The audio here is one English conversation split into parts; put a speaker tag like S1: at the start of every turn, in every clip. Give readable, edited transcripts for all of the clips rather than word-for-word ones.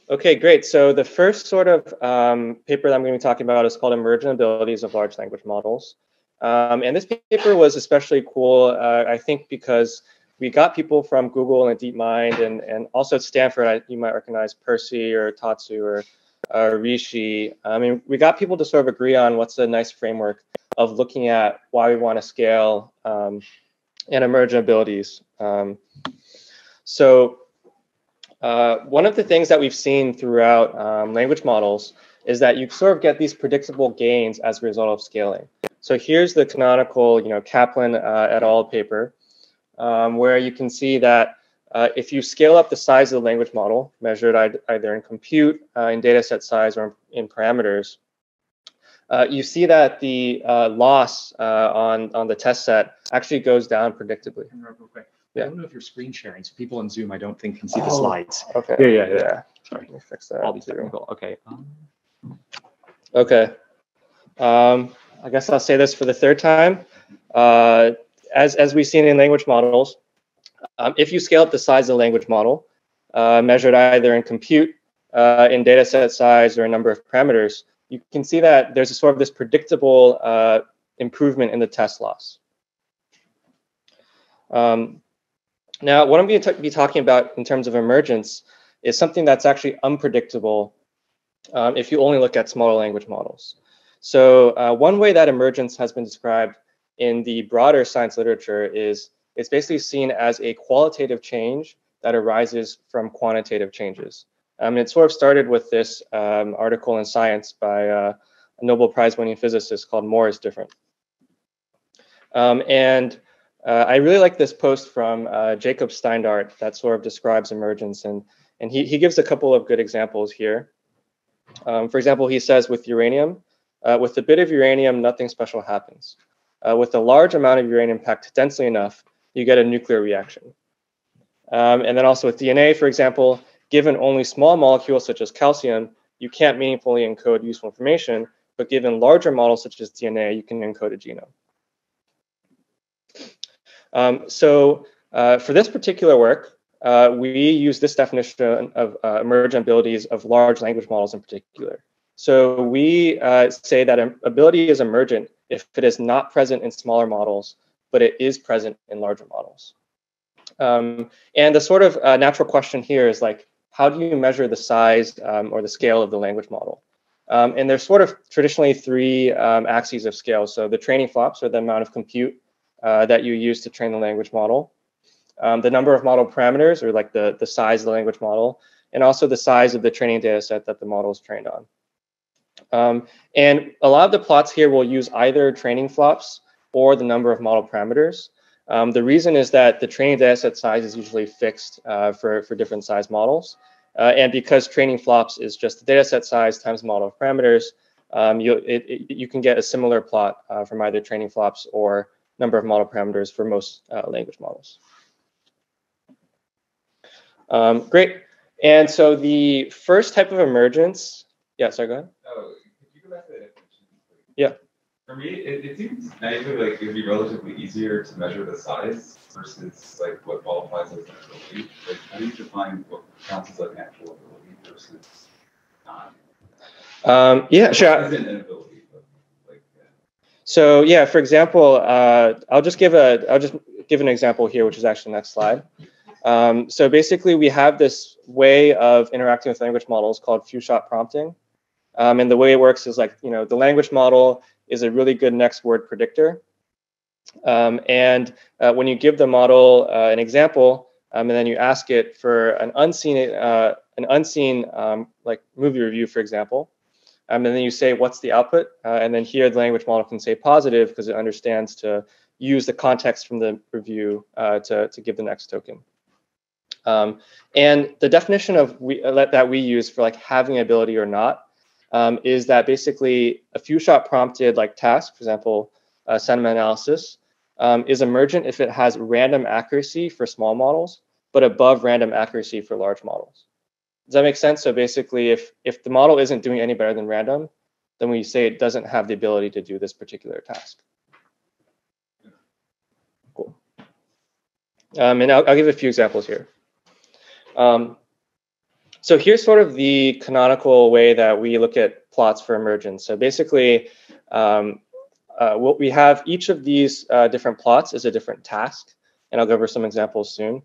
S1: Okay, great. So the first sort of paper that I'm going to be talking about is called Emergent Abilities of Large Language Models. And this paper was especially cool, I think, because we got people from Google and DeepMind, and also at Stanford, you might recognize Percy or Tatsu or Rishi. I mean, we got people to sort of agree on what's a nice framework of looking at why we want to scale and emergent abilities. One of the things that we've seen throughout language models is that you sort of get these predictable gains as a result of scaling. So here's the canonical, Kaplan et al. Paper, where you can see that if you scale up the size of the language model, measured either in compute, in data set size, or in parameters, you see that the loss on the test set actually goes down predictably.
S2: Real quick.
S1: Yeah.
S2: I don't know if you're screen sharing, so people on Zoom I don't think can see the slides.
S1: Okay.
S2: Yeah.
S1: Sorry, let me fix that.
S2: All these technical. Okay.
S1: Okay. I guess I'll say this for the third time. As we've seen in language models, if you scale up the size of the language model, measured either in compute, in data set size, or a number of parameters, you can see that there's a sort of this predictable improvement in the test loss. Now, what I'm going to be talking about in terms of emergence is something that's actually unpredictable if you only look at smaller language models. So one way that emergence has been described in the broader science literature is it's basically seen as a qualitative change that arises from quantitative changes. It sort of started with this article in Science by a Nobel Prize-winning physicist called More is Different. I really like this post from Jacob Steindart that sort of describes emergence, and he gives a couple of good examples here. For example, he says with uranium, with a bit of uranium, nothing special happens. With a large amount of uranium packed densely enough, you get a nuclear reaction. And then also with DNA, for example, given only small molecules such as calcium, you can't meaningfully encode useful information, but given larger models such as DNA, you can encode a genome. For this particular work, we use this definition of emergent abilities of large language models in particular. So we say that an ability is emergent if it is not present in smaller models, but it is present in larger models. And the sort of natural question here is like, how do you measure the size or the scale of the language model? And there's sort of traditionally three axes of scale. So the training flops, or the amount of compute that you use to train the language model, the number of model parameters, or like the size of the language model, and also the size of the training data set that the model is trained on. And a lot of the plots here will use either training flops or the number of model parameters. The reason is that the training data set size is usually fixed for different size models. And because training flops is just the data set size times model parameters, you can get a similar plot from either training flops or number of model parameters for most language models. Great. And so the first type of emergence, yeah, sorry, go ahead.
S3: Oh, could you go back to the definition?
S1: Yeah.
S3: For me, it seems naively like it would be relatively easier to measure the size versus like what qualifies as an ability. Like, how do you define what counts as like an actual ability versus not?
S1: Yeah, sure.
S3: Isn't an ability, but like. Yeah.
S1: So yeah, for example, I'll just give an example here, which is actually the next slide. So basically, we have this way of interacting with language models called few-shot prompting. And the way it works is like, the language model is a really good next word predictor. And when you give the model an example, and then you ask it for an unseen like movie review, for example, and then you say, what's the output? And then here the language model can say positive because it understands to use the context from the review to give the next token. And the definition of that we use for like having ability or not is that basically a few-shot prompted like task, for example, sentiment analysis, is emergent if it has random accuracy for small models, but above random accuracy for large models. Does that make sense? So basically, if the model isn't doing any better than random, then we say it doesn't have the ability to do this particular task. Cool. And I'll give a few examples here. So here's sort of the canonical way that we look at plots for emergence. So basically, what we have, each of these different plots is a different task, and I'll go over some examples soon.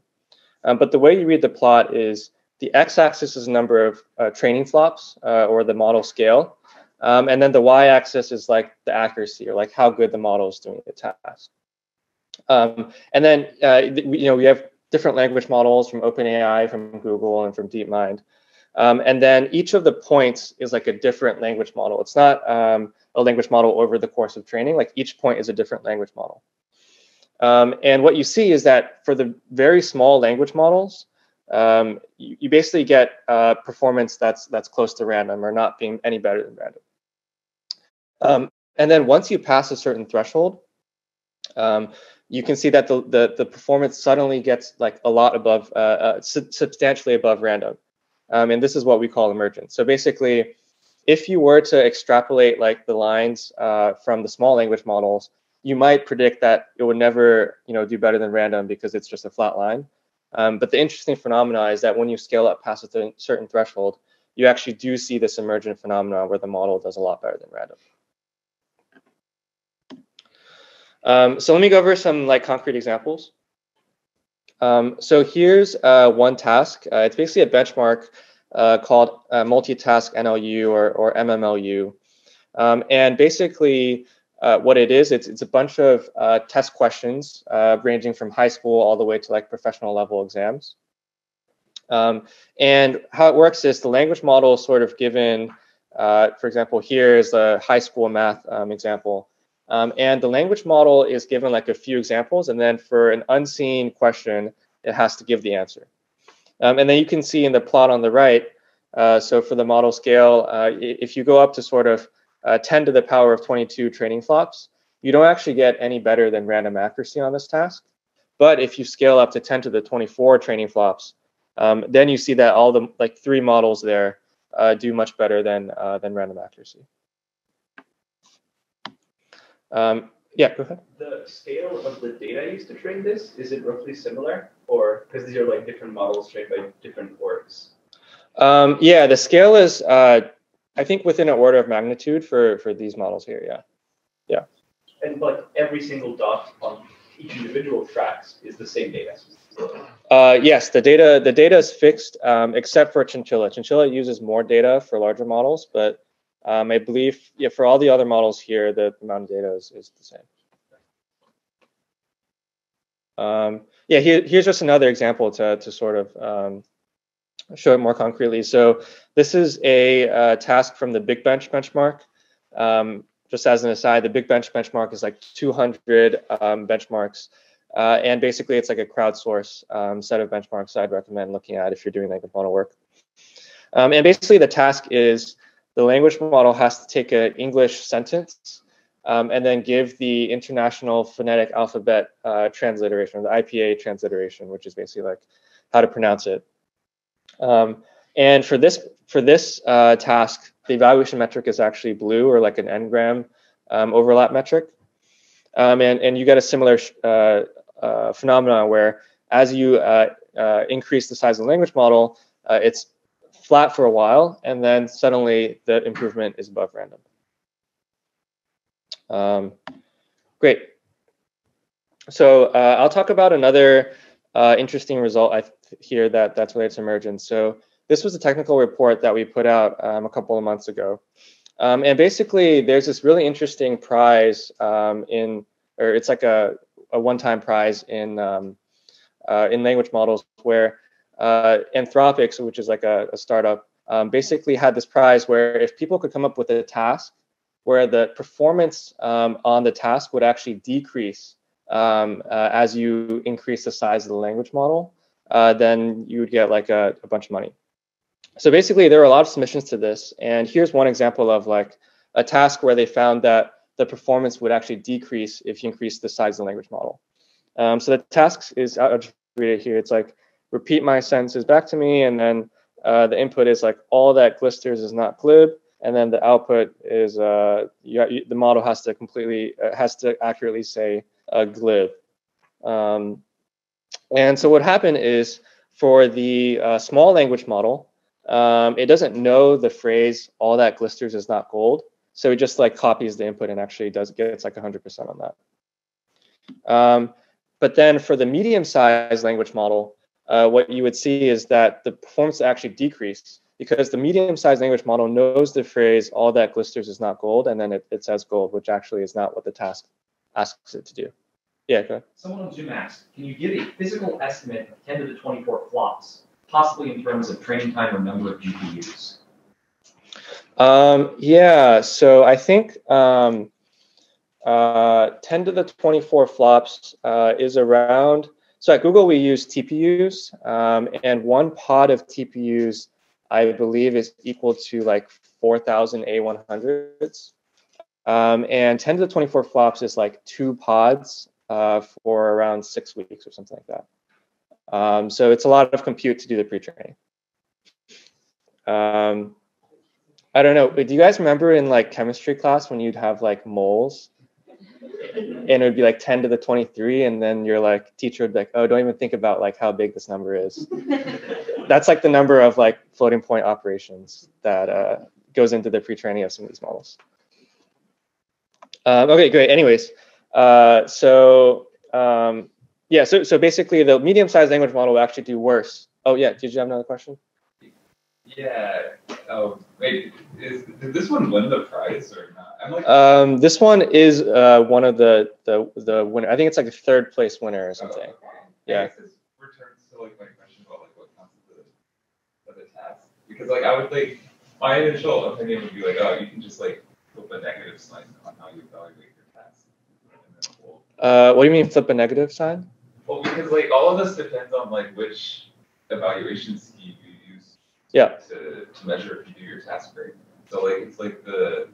S1: But the way you read the plot is the x-axis is the number of training flops or the model scale, and then the y-axis is like the accuracy or like how good the model is doing the task. And then we have different language models from OpenAI, from Google, and from DeepMind. And then each of the points is like a different language model. It's not a language model over the course of training. Like each point is a different language model. And what you see is that for the very small language models, you basically get performance that's close to random or not being any better than random. And then once you pass a certain threshold, you can see that the performance suddenly gets like a lot above, substantially above random. And this is what we call emergence. So basically, if you were to extrapolate like the lines from the small language models, you might predict that it would never do better than random because it's just a flat line. But the interesting phenomena is that when you scale up past a certain threshold, you actually do see this emergent phenomenon where the model does a lot better than random. So let me go over some like concrete examples. So here's one task. It's basically a benchmark called multitask NLU or MMLU. And basically what it is, it's a bunch of test questions ranging from high school all the way to like professional level exams. And how it works is the language model is sort of given, for example, here is a high school math example. And the language model is given like a few examples, and then for an unseen question, it has to give the answer. And then you can see in the plot on the right, so for the model scale, if you go up to sort of 10 to the power of 22 training flops, you don't actually get any better than random accuracy on this task. But if you scale up to 10 to the 24 training flops, then you see that all the like 3 models there do much better than random accuracy. Yeah, go ahead.
S4: The scale of the data used to train this, is it roughly similar? Or because these are like different models trained by different orgs?
S1: Yeah, the scale is, I think, within an order of magnitude for these models here, yeah. Yeah.
S4: And like every single dot on each individual tracks is the same data?
S1: Yes, the data is fixed, except for Chinchilla. Chinchilla uses more data for larger models, but I believe, yeah, for all the other models here, the amount of data is the same. Yeah, here's just another example to sort of show it more concretely. So this is a task from the Big Bench benchmark. Just as an aside, the Big Bench benchmark is like 200 benchmarks. And basically, it's like a crowdsource set of benchmarks I'd recommend looking at if you're doing language model work. And basically, the task is the language model has to take an English sentence and then give the International Phonetic Alphabet transliteration, the IPA transliteration, which is basically like how to pronounce it. And for this task, the evaluation metric is actually blue, or like an n-gram overlap metric. And you get a similar phenomenon where as you increase the size of the language model, it's flat for a while, and then suddenly the improvement is above random. Great. So I'll talk about another interesting result here that's related to emergence. So this was a technical report that we put out a couple of months ago. And basically, there's this really interesting prize or it's like a one-time prize in language models where Anthropic, which is like a startup, basically had this prize where if people could come up with a task where the performance on the task would actually decrease as you increase the size of the language model, then you would get like a bunch of money. So basically, there were a lot of submissions to this. And here's one example of like a task where they found that the performance would actually decrease if you increase the size of the language model. So the task is, I'll just read it here. It's like, repeat my sentences back to me. And then the input is like, all that glisters is not glib. And then the output is, the model has to accurately say glib. And so what happened is for the small language model, it doesn't know the phrase "all that glisters is not gold," so it just like copies the input and actually gets like 100% on that. But then for the medium-sized language model, what you would see is that the performance actually decreased because the medium-sized language model knows the phrase "all that glisters is not gold," and then it says gold, which actually is not what the task asks it to do. Yeah, go ahead.
S5: Someone on Zoom asked, can you give a physical estimate of 10 to the 24 flops, possibly in terms of training time or number of GPUs?
S1: Yeah, so I think 10 to the 24 flops is around, so at Google we use TPUs, and one pod of TPUs I believe is equal to like 4,000 A100s. And 10 to the 24 flops is like 2 pods for around 6 weeks or something like that. So it's a lot of compute to do the pre-training. I don't know, do you guys remember in like chemistry class when you'd have like moles? And it would be like 10 to the 23, and then your like teacher would be like, oh, don't even think about like how big this number is. That's like the number of like floating point operations that goes into the pre-training of some of these models. Okay, great. Anyways, yeah, so basically the medium-sized language model will actually do worse. Oh yeah, did you have another question?
S3: Yeah. Oh wait, did this one win the prize or not? I'm like.
S1: This one is one of the winner. I think it's like a 3rd place winner or something.
S3: Oh, okay.
S1: Yeah.
S3: I guess this returns to like my question about like what counts as the task, because like I would like my initial opinion would be like, oh, you can just like flip a negative sign on how you evaluate your task.
S1: What do you mean flip a negative sign?
S3: Well, because like all of this depends on like which evaluation scheme you use.
S1: Yeah.
S3: To measure if you do your task right. So like it's like the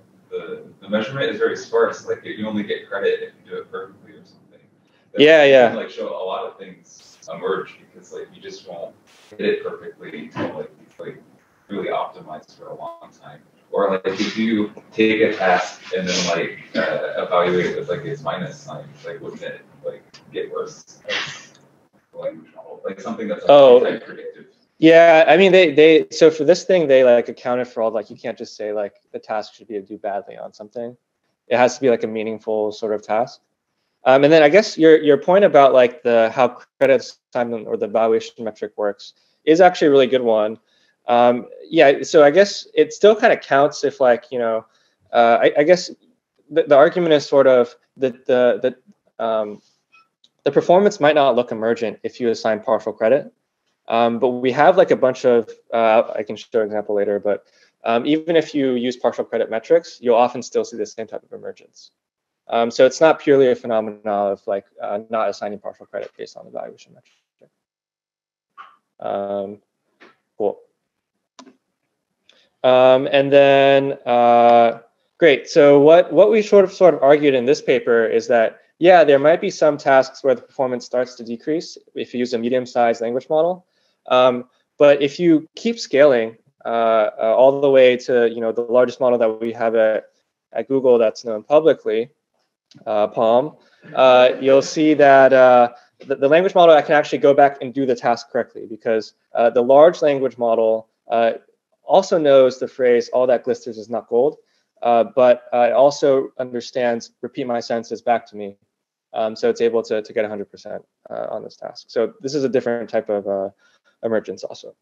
S3: measurement is very sparse. Like you only get credit if you do it perfectly or something. But
S1: yeah.
S3: You can, like show a lot of things emerge because like you just won't hit it perfectly until like it's like really optimized for a long time. Or like if you take a task and then like evaluate it with like its minus sign, like wouldn't it like get worse as the language model? Like something that's like predictive.
S1: Yeah, I mean they so for this thing they like accounted for all, like you can't just say like the task should be to do badly on something. It has to be like a meaningful sort of task. And then I guess your point about like the how credit assignment or the evaluation metric works is actually a really good one. Yeah, so I guess it still kind of counts if like, you know, I guess the argument is sort of that the performance might not look emergent if you assign partial credit. But we have like a bunch of, I can show an example later, but even if you use partial credit metrics, you'll often still see the same type of emergence. So it's not purely a phenomenon of like not assigning partial credit based on the evaluation metric. Cool. And then, great. So what we sort of argued in this paper is that, yeah, there might be some tasks where the performance starts to decrease if you use a medium-sized language model. But if you keep scaling all the way to, you know, the largest model that we have at Google that's known publicly, PaLM, you'll see that the language model can actually go back and do the task correctly, because the large language model also knows the phrase "all that glisters is not gold," but it also understands "repeat my sentences back to me," so it's able to get 100% on this task. So this is a different type of emergence also.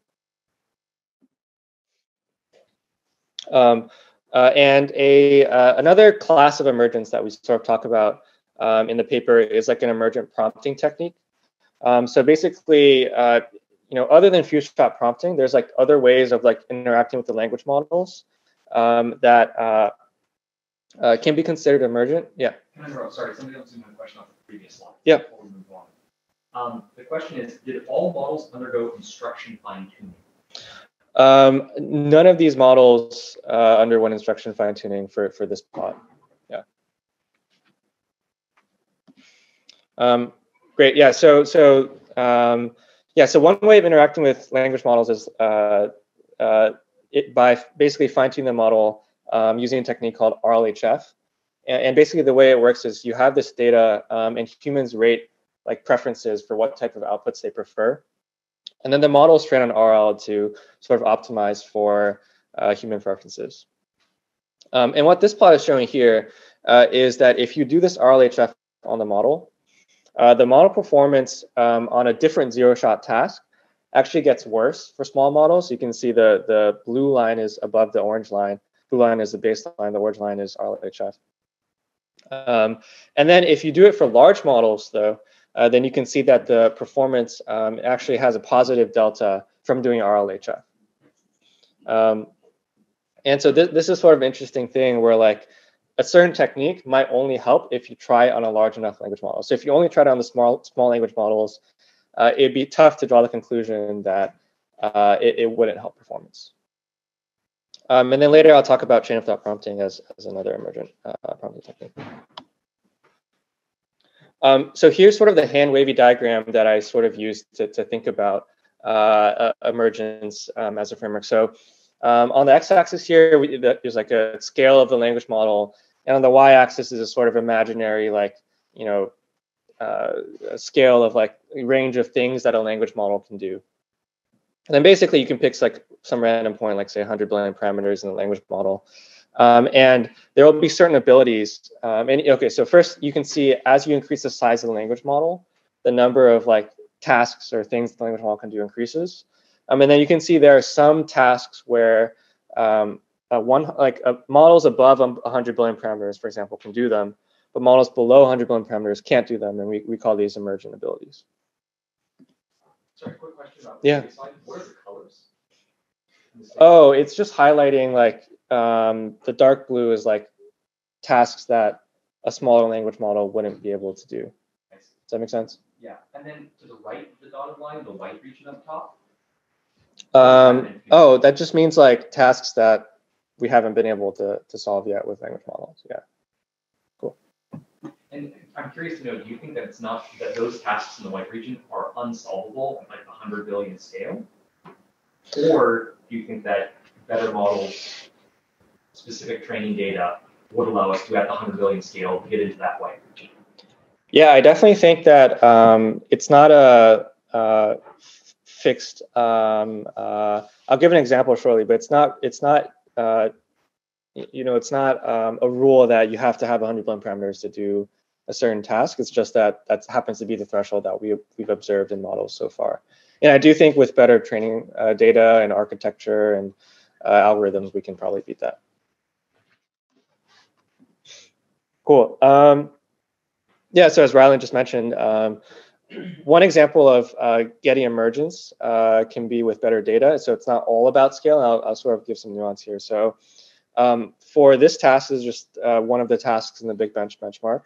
S1: And another class of emergence that we sort of talk about in the paper is like an emergent prompting technique. So basically, you know, other than few-shot prompting, there's like other ways of like interacting with the language models that can be considered emergent. Yeah.
S5: Can I interrupt? Sorry, somebody else had a question on the previous slide.
S1: Yeah.
S5: Before we move on. The question is, did all models undergo instruction fine-tuning?
S1: None of these models underwent instruction fine-tuning for this plot. Yeah. Great. Yeah. So one way of interacting with language models is by basically fine-tuning the model using a technique called RLHF. And basically the way it works is you have this data and humans rate like preferences for what type of outputs they prefer. And then the model is trained on RL to sort of optimize for human preferences. And what this plot is showing here is that if you do this RLHF on the model performance on a different zero-shot task actually gets worse for small models. You can see the blue line is above the orange line. Blue line is the baseline, the orange line is RLHF. And then if you do it for large models, though, then you can see that the performance actually has a positive delta from doing RLHF. And so this is sort of an interesting thing where like a certain technique might only help if you try it on a large enough language model. So if you only try it on the small language models, it'd be tough to draw the conclusion that it wouldn't help performance. And then later I'll talk about chain of thought prompting as another emergent prompting technique. So here's sort of the hand wavy diagram that I sort of used to think about emergence as a framework. So on the x-axis here, there's like a scale of the language model, and on the y-axis is a sort of imaginary, like, you know, a scale of like a range of things that a language model can do. And then basically you can pick like some random point, like say 100 billion parameters in the language model. And there will be certain abilities. Okay, so first you can see as you increase the size of the language model, the number of like tasks or things the language model can do increases. And then you can see there are some tasks where models above 100 billion parameters, for example, can do them, but models below 100 billion parameters can't do them, and we call these emergent abilities.
S5: Sorry, quick question about
S1: the
S5: slide. What are the colors?
S1: Oh, it's just highlighting like the dark blue is like tasks that a smaller language model wouldn't be able to do. Does that make sense?
S5: Yeah, and then to the right of the dotted line, the white region up top?
S1: Oh, that just means like tasks that we haven't been able to solve yet with language models. Yeah. Cool.
S5: And I'm curious to know, do you think that it's not that those tasks in the white region are unsolvable at like the 100 billion scale? Or do you think that better models, specific training data would allow us to at the 100 billion scale get into that white region?
S1: Yeah, I definitely think that it's not a fixed. I'll give an example shortly, but it's not a rule that you have to have 100 billion parameters to do a certain task. It's just that happens to be the threshold that we've observed in models so far. And I do think with better training data and architecture and algorithms, we can probably beat that. Cool. Yeah, so as Rylan just mentioned, one example of getting emergence can be with better data. So it's not all about scale. I'll sort of give some nuance here. So for this task is just one of the tasks in the Big Bench benchmark.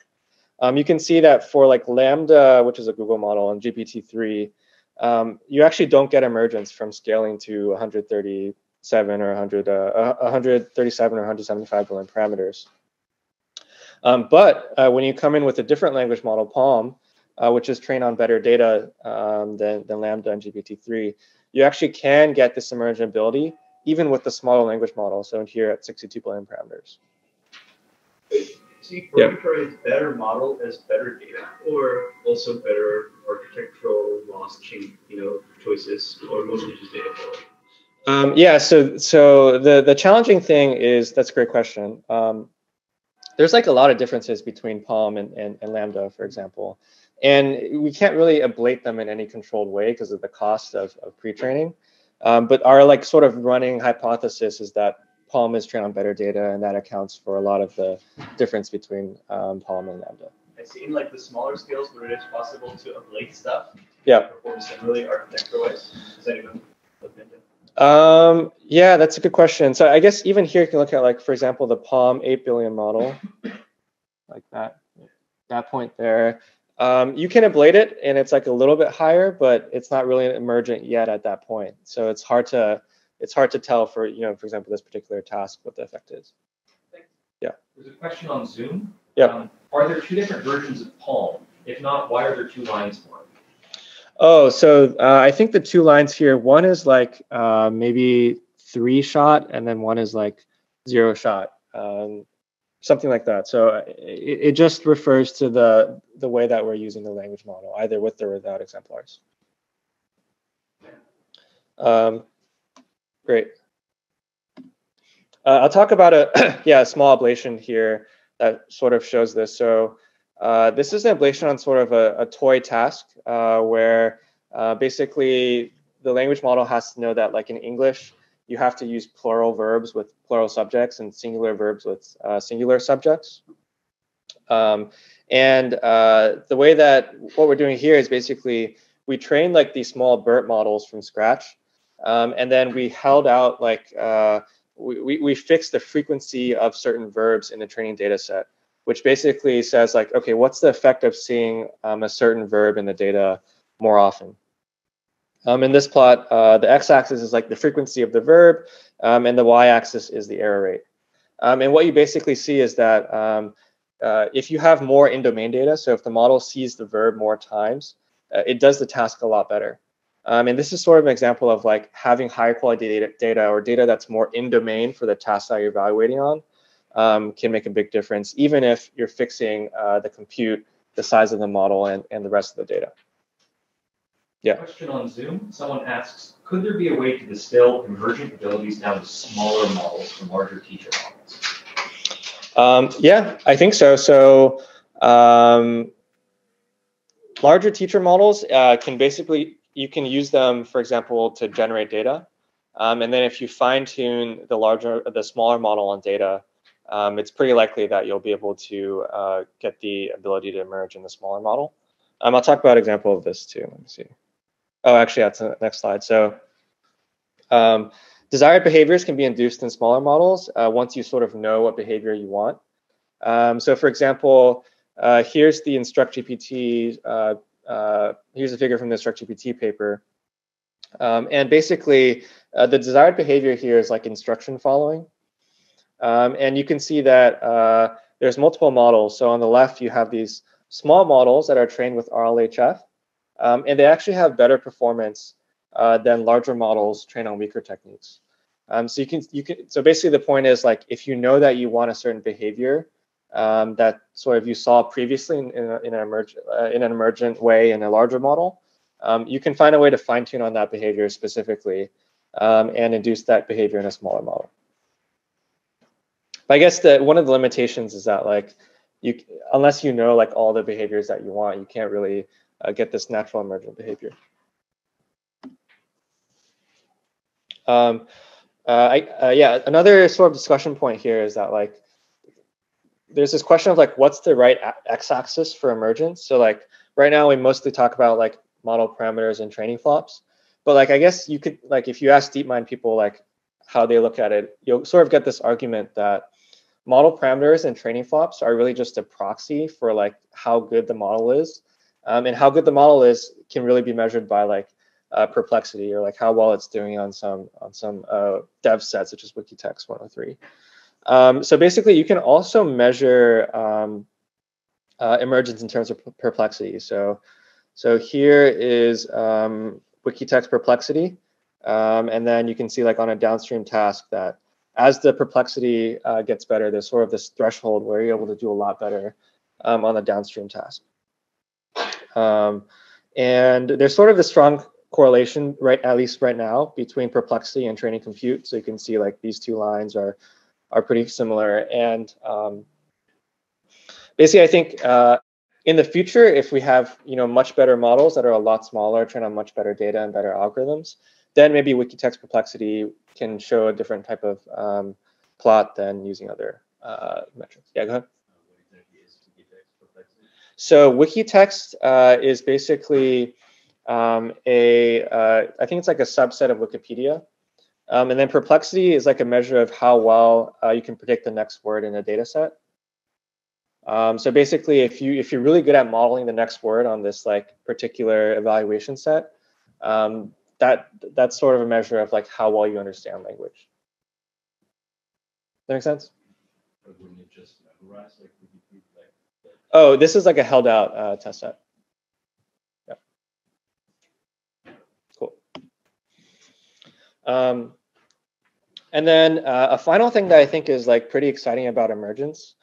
S1: You can see that for like Lambda, which is a Google model, and GPT-3, you actually don't get emergence from scaling to 137 or 175 billion parameters. But when you come in with a different language model, Palm, which is trained on better data than Lambda and GPT-3, you actually can get this emergent ability even with the smaller language model, so here at 62 billion parameters.
S4: So you prioritize better model as better data, or also better architectural loss chain, choices, or mostly just data quality?
S1: Yeah. So the challenging thing is, that's a great question. There's like a lot of differences between Palm and Lambda, for example, and we can't really ablate them in any controlled way because of the cost of pre-training. But our like sort of running hypothesis is that Palm is trained on better data, and that accounts for a lot of the difference between Palm and Lambda.
S4: I see in like the smaller scales where it is possible to ablate stuff.
S1: Yeah.
S4: Perform similarly architecture-wise. Does anyone look into?
S1: Yeah, that's a good question. So I guess even here you can look at, like, for example, the Palm 8 billion model, like that point there. You can ablate it, and it's like a little bit higher, but it's not really emergent yet at that point. So it's hard to tell for for example, this particular task what the effect is. Yeah.
S5: There's a question on Zoom.
S1: Yeah.
S5: Are there two different versions of Palm? If not, why are there two lines for it?
S1: Oh, so I think the two lines here, one is like maybe 3-shot, and then one is like 0-shot, something like that. So it just refers to the way that we're using the language model, either with or without exemplars. Great. I'll talk about a small ablation here that sort of shows this. So this is an ablation on sort of a toy task where basically the language model has to know that, like in English, you have to use plural verbs with plural subjects and singular verbs with singular subjects. And the way that what we're doing here is basically we train like these small BERT models from scratch. And then we held out like, we fixed the frequency of certain verbs in the training data set, which basically says like, okay, what's the effect of seeing a certain verb in the data more often? In this plot, the x-axis is like the frequency of the verb, and the y-axis is the error rate. And what you basically see is that if you have more in-domain data, so if the model sees the verb more times, it does the task a lot better. And this is sort of an example of like having higher quality data or data that's more in-domain for the task that you're evaluating on can make a big difference, even if you're fixing the compute, the size of the model, and the rest of the data. Yeah.
S5: Question on Zoom. Someone asks, could there be a way to distill emergent abilities down to smaller models from larger teacher models?
S1: Yeah, I think so. So larger teacher models can basically, you can use them, for example, to generate data. And then if you fine tune the smaller model on data, it's pretty likely that you'll be able to get the ability to emerge in the smaller model. I'll talk about an example of this too. Let me see. Oh, actually, that's the next slide. So desired behaviors can be induced in smaller models once you sort of know what behavior you want. So for example, here's the InstructGPT, here's a figure from the InstructGPT paper. And basically, the desired behavior here is like instruction following. And you can see that there's multiple models. So on the left, you have these small models that are trained with RLHF. And they actually have better performance than larger models trained on weaker techniques. So basically the point is like, if you know that you want a certain behavior that sort of you saw previously in an emergent way in a larger model, you can find a way to fine tune on that behavior specifically and induce that behavior in a smaller model. But I guess one of the limitations is that like, unless you know like all the behaviors that you want, you can't really get this natural emergent behavior. Yeah, another sort of discussion point here is that like, there's this question of like, what's the right x-axis for emergence? So like right now we mostly talk about like model parameters and training flops, but like, I guess you could like, if you ask DeepMind people like how they look at it, you'll sort of get this argument that model parameters and training flops are really just a proxy for like how good the model is. And how good the model is can really be measured by like perplexity or like how well it's doing on some dev sets such as Wikitext 103. So basically, you can also measure emergence in terms of perplexity. So here is Wikitext perplexity, and then you can see like on a downstream task that as the perplexity gets better, there's sort of this threshold where you're able to do a lot better on the downstream task. And there's sort of a strong correlation, right, at least right now, between perplexity and training compute. So you can see like these two lines are pretty similar. And basically, I think in the future, if we have much better models that are a lot smaller, train on much better data and better algorithms, then maybe Wikitext perplexity can show a different type of plot than using other metrics. Yeah, go ahead. So Wikitext is basically I think it's like a subset of Wikipedia. And then perplexity is like a measure of how well you can predict the next word in a data set. So basically, if you're really good at modeling the next word on this like particular evaluation set, that's sort of a measure of like how well you understand language. Does that make sense? Oh, this is like a held out test set. Yeah. Cool. And then a final thing that I think is like pretty exciting about emergence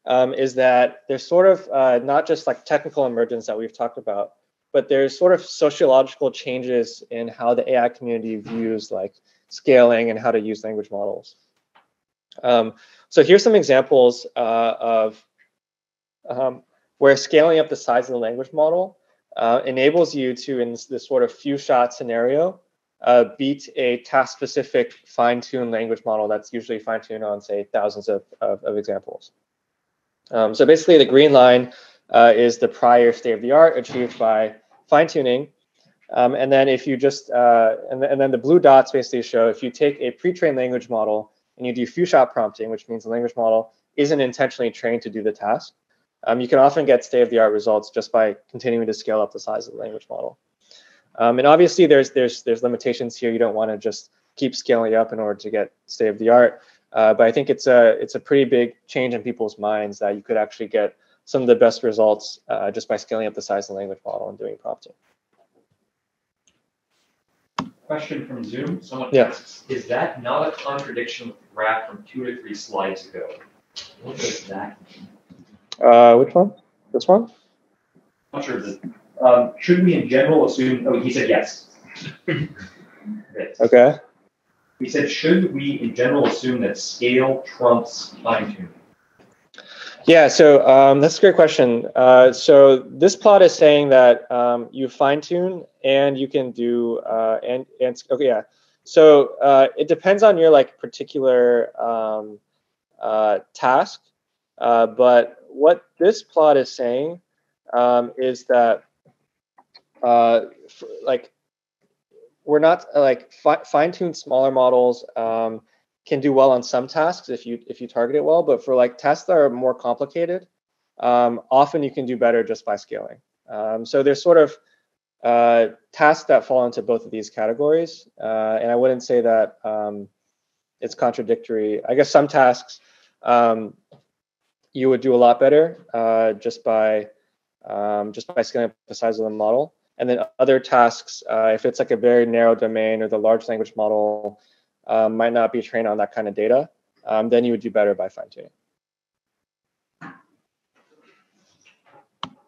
S1: is that there's sort of not just like technical emergence that we've talked about, but there's sort of sociological changes in how the AI community views like scaling and how to use language models. So here's some examples of where scaling up the size of the language model enables you to, in this sort of few-shot scenario, beat a task-specific fine-tuned language model that's usually fine-tuned on, say, thousands of examples. So basically, the green line is the prior state-of-the-art achieved by fine-tuning. And then if you just, and then the blue dots basically show if you take a pre-trained language model and you do few-shot prompting, which means the language model isn't intentionally trained to do the task, you can often get state-of-the-art results just by continuing to scale up the size of the language model. And obviously, there's limitations here. You don't want to just keep scaling up in order to get state-of-the-art. But I think it's a pretty big change in people's minds that you could actually get some of the best results just by scaling up the size of the language model and doing prompting.
S5: Question from Zoom. Someone asks, is that not a contradiction with the graph from 2 to 3 slides ago? What does that mean?
S1: Which one? This one?
S5: I'm not sure. Should we in general assume, oh, he said yes.
S1: Okay.
S5: He said, should we in general assume that scale trumps fine-tuning?
S1: Yeah, so that's a great question. So this plot is saying that you fine-tune and you can do okay, yeah. So it depends on your like particular task, but what this plot is saying is that like we're not like fine-tuned smaller models can do well on some tasks if you target it well, but for like tasks that are more complicated, often you can do better just by scaling. So there's sort of tasks that fall into both of these categories, and I wouldn't say that it's contradictory. I guess some tasks you would do a lot better just by scaling up the size of the model, and then other tasks, if it's like a very narrow domain or the large language model might not be trained on that kind of data, then you would do better by fine-tuning.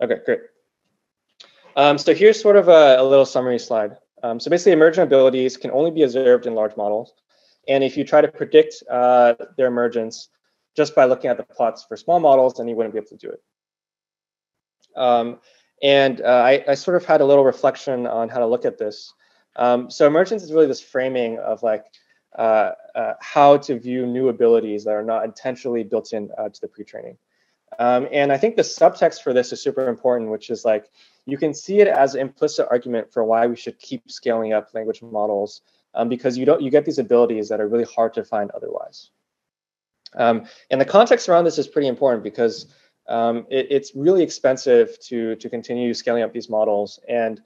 S1: Okay, great. So here's sort of a little summary slide. So basically, emergent abilities can only be observed in large models. And if you try to predict their emergence just by looking at the plots for small models, then you wouldn't be able to do it. I sort of had a little reflection on how to look at this. So emergence is really this framing of like how to view new abilities that are not intentionally built in to the pre-training. And I think the subtext for this is super important, which is like you can see it as an implicit argument for why we should keep scaling up language models because you get these abilities that are really hard to find otherwise. And the context around this is pretty important because it's really expensive to continue scaling up these models. And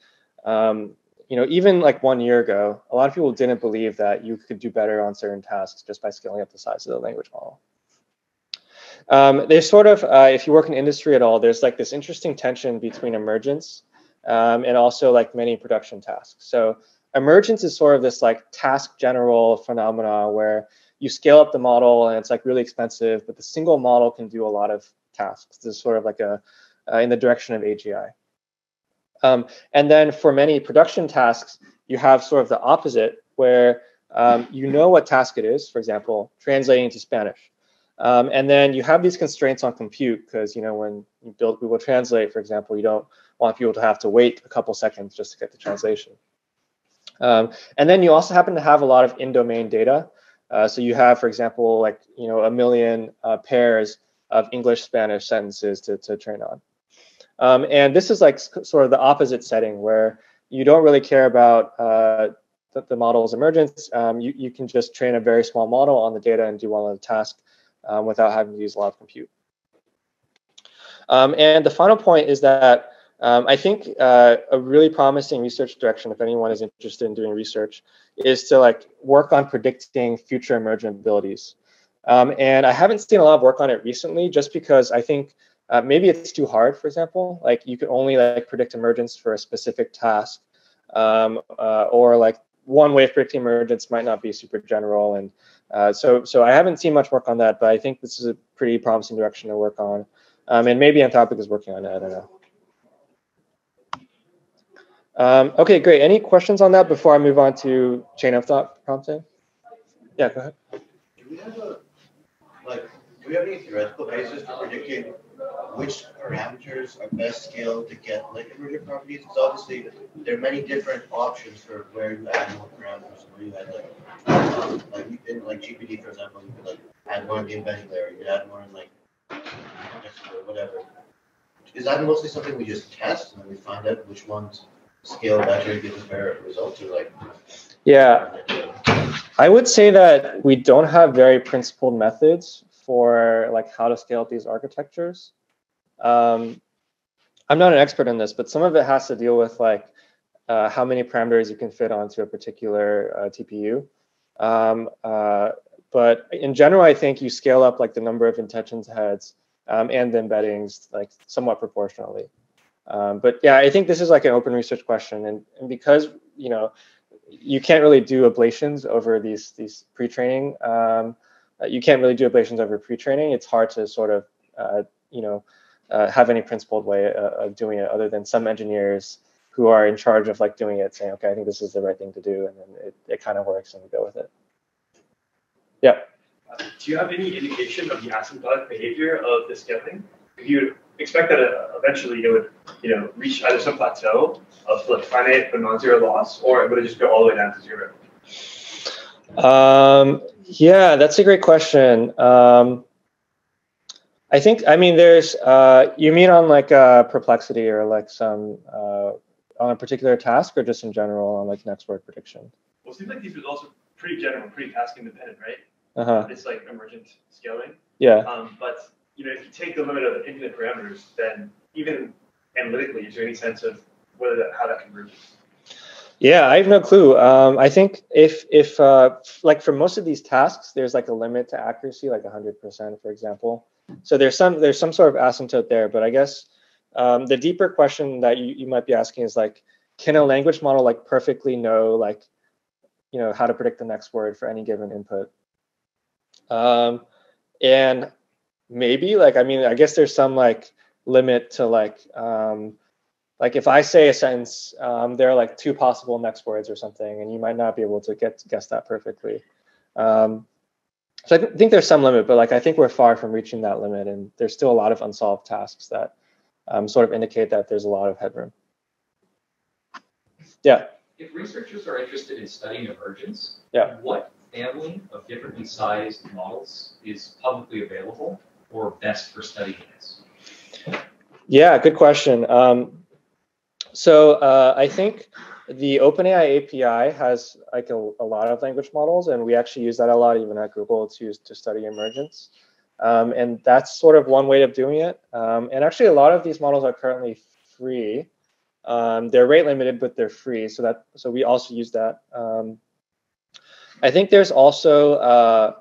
S1: you know, even like 1 year ago, a lot of people didn't believe that you could do better on certain tasks just by scaling up the size of the language model. There's sort of, if you work in industry at all, there's like this interesting tension between emergence and also like many production tasks. So emergence is sort of this like task general phenomena where you scale up the model and it's like really expensive, but the single model can do a lot of tasks. This is sort of like in the direction of AGI. And then for many production tasks, you have sort of the opposite where you know what task it is, for example, translating to Spanish. And then you have these constraints on compute because, you know, when you build Google Translate, for example, you don't want people to have to wait a couple seconds just to get the translation. And then you also happen to have a lot of in-domain data. So you have, for example, like, you know, 1 million pairs of English-Spanish sentences to train on. And this is like sort of the opposite setting where you don't really care about the model's emergence. You can just train a very small model on the data and do well on the task without having to use a lot of compute. And the final point is that I think a really promising research direction, if anyone is interested in doing research, is to like work on predicting future emergent abilities. And I haven't seen a lot of work on it recently just because I think maybe it's too hard, for example, like you can only like predict emergence for a specific task or like one way of predicting emergence might not be super general. And so I haven't seen much work on that, but I think this is a pretty promising direction to work on. And maybe Anthropic is working on it, I don't know. Okay, great. Any questions on that before I move on to chain of thought prompting? Yeah, go ahead.
S6: Do we have any theoretical basis for predicting which parameters are best scaled to get like emergent properties? Because obviously there are many different options for where you add more parameters. Where you add like GPT, for example, you could like add more in the embedding layer. You could add more in like context or whatever. Is that mostly something we just test and then we find out which ones scale better and give us better results, or like?
S1: Yeah, I would say that we don't have very principled methods for like how to scale up these architectures. I'm not an expert in this, but some of it has to deal with like how many parameters you can fit onto a particular TPU. But in general, I think you scale up like the number of intentions heads and the embeddings like somewhat proportionally. But yeah, I think this is like an open research question, and because you can't really do ablations over these pre-training. You can't really do ablations over pre-training. It's hard to sort of have any principled way of doing it, other than some engineers who are in charge of like doing it, saying, okay, I think this is the right thing to do, and then it kind of works, and we go with it. Yeah.
S4: Do you have any indication of the asymptotic behavior of the scaling? If you expect that eventually it would, reach either some plateau of like finite but non-zero loss, or would it just go all the way down to zero?
S1: Yeah, that's a great question. I mean, there's, you mean on like perplexity or like some, on a particular task, or just in general on like next word prediction?
S4: Well, it seems like these results are pretty general, pretty task independent, right? It's like emergent scaling.
S1: Yeah.
S4: But if you take the limit of infinite parameters, then even analytically, is there any sense of how that converges?
S1: Yeah, I have no clue. I think if like for most of these tasks, there's like a limit to accuracy, like 100%, for example. So there's some sort of asymptote there. But I guess the deeper question that you might be asking is like, can a language model like perfectly know like how to predict the next word for any given input? And maybe like, I mean, I guess there's some like limit to like if I say a sentence, there are like 2 possible next words or something, and you might not be able to guess that perfectly. So I think there's some limit, but like I think we're far from reaching that limit, and there's still a lot of unsolved tasks that sort of indicate that there's a lot of headroom. Yeah.
S5: If researchers are interested in studying emergence,
S1: yeah,
S5: what family of differently sized models is publicly available or best for studying this?
S1: Yeah, good question. So I think the OpenAI API has like a lot of language models, and we actually use that a lot even at Google to study emergence. And that's sort of one way of doing it. And actually, a lot of these models are currently free. They're rate limited, but they're free. So we also use that. I think there's also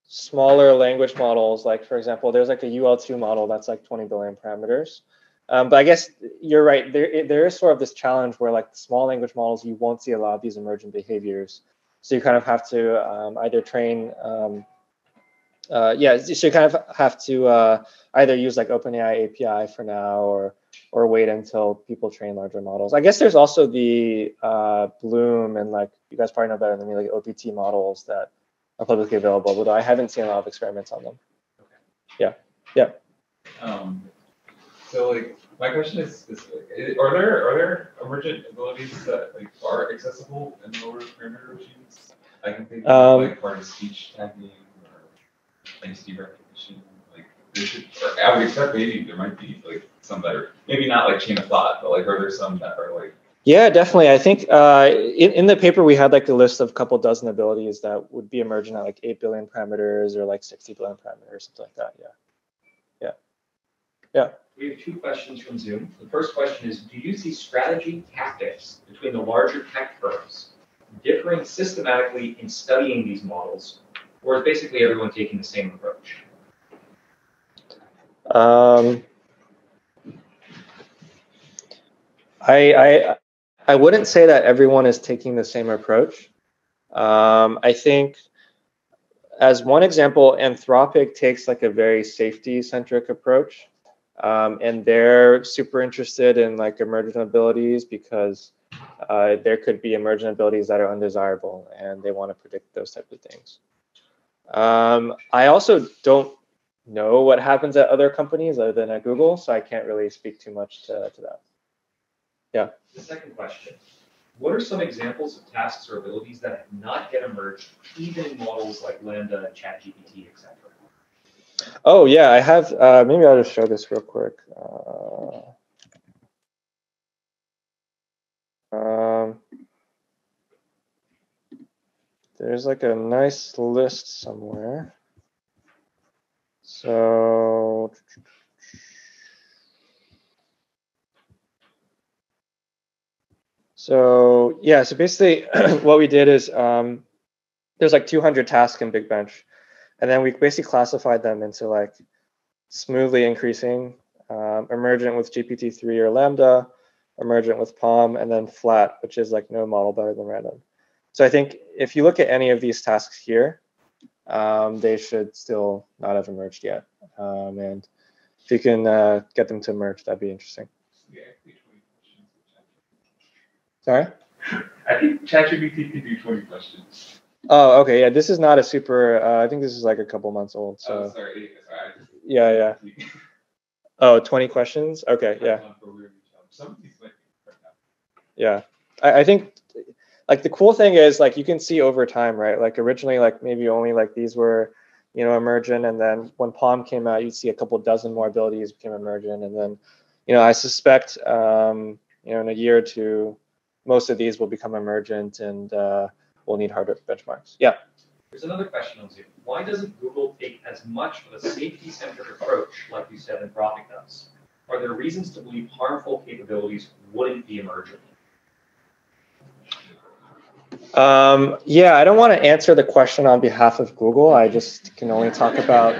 S1: smaller language models, like for example, there's like a UL2 model that's like 20 billion parameters. But I guess you're right. There is sort of this challenge where like small language models, you won't see a lot of these emergent behaviors. So you kind of have to either train, so you kind of have to either use like OpenAI API for now, or wait until people train larger models. I guess there's also the Bloom, and like you guys probably know better than me, like OPT models that are publicly available, although I haven't seen a lot of experiments on them. Okay. Yeah.
S3: So like my question is are there emergent abilities that like are accessible in lower parameter regimes? I can think of like part of speech tagging or entity recognition. Like there should, or I would expect maybe there might be like some that are maybe not like chain of thought, but like are there some that are like?
S1: Yeah, definitely. I think in the paper we had like a list of a couple dozen abilities that would be emergent at like 8 billion parameters or like 60 billion parameters, something like that. Yeah.
S5: We have 2 questions from Zoom. The first question is, do you see strategy tactics between the larger tech firms differing systematically in studying these models, or is basically everyone taking the same approach?
S1: I wouldn't say that everyone is taking the same approach. I think, as one example, Anthropic takes like a very safety-centric approach. and they're super interested in like emergent abilities because there could be emergent abilities that are undesirable, and they want to predict those types of things. I also don't know what happens at other companies other than at Google, so I can't really speak too much to that. Yeah.
S5: The second question. What are some examples of tasks or abilities that have not yet emerged, even in models like Lambda, ChatGPT, etc.?
S1: Oh, yeah, I have, maybe I'll just show this real quick. There's like a nice list somewhere. So yeah, so basically what we did is there's like 200 tasks in Big Bench, and then we basically classified them into like smoothly increasing, emergent with GPT-3 or Lambda, emergent with PaLM, and then flat, which is like no model better than random. So I think if you look at any of these tasks here, they should still not have emerged yet. And if you can get them to emerge, that'd be interesting. Sorry?
S3: I think ChatGPT can do 20 questions.
S1: Oh, okay. Yeah, this is not a super, I think this is like a couple months old. So.
S3: Oh, sorry.
S1: Yeah. Oh, 20 questions? Okay, yeah. Yeah. I think like the cool thing is like you can see over time, right? Like originally, like maybe only like these were, you know, emergent, and then when PaLM came out, you'd see a couple dozen more abilities became emergent, and then, you know, I suspect, you know, in a year or two, most of these will become emergent, and we'll need harder benchmarks. Yeah.
S5: There's another question on Zoom. Why doesn't Google take as much of a safety-centered approach, like you said Anthropic does? Are there reasons to believe harmful capabilities wouldn't be emergent?
S1: Yeah, I don't want to answer the question on behalf of Google. I just can only talk about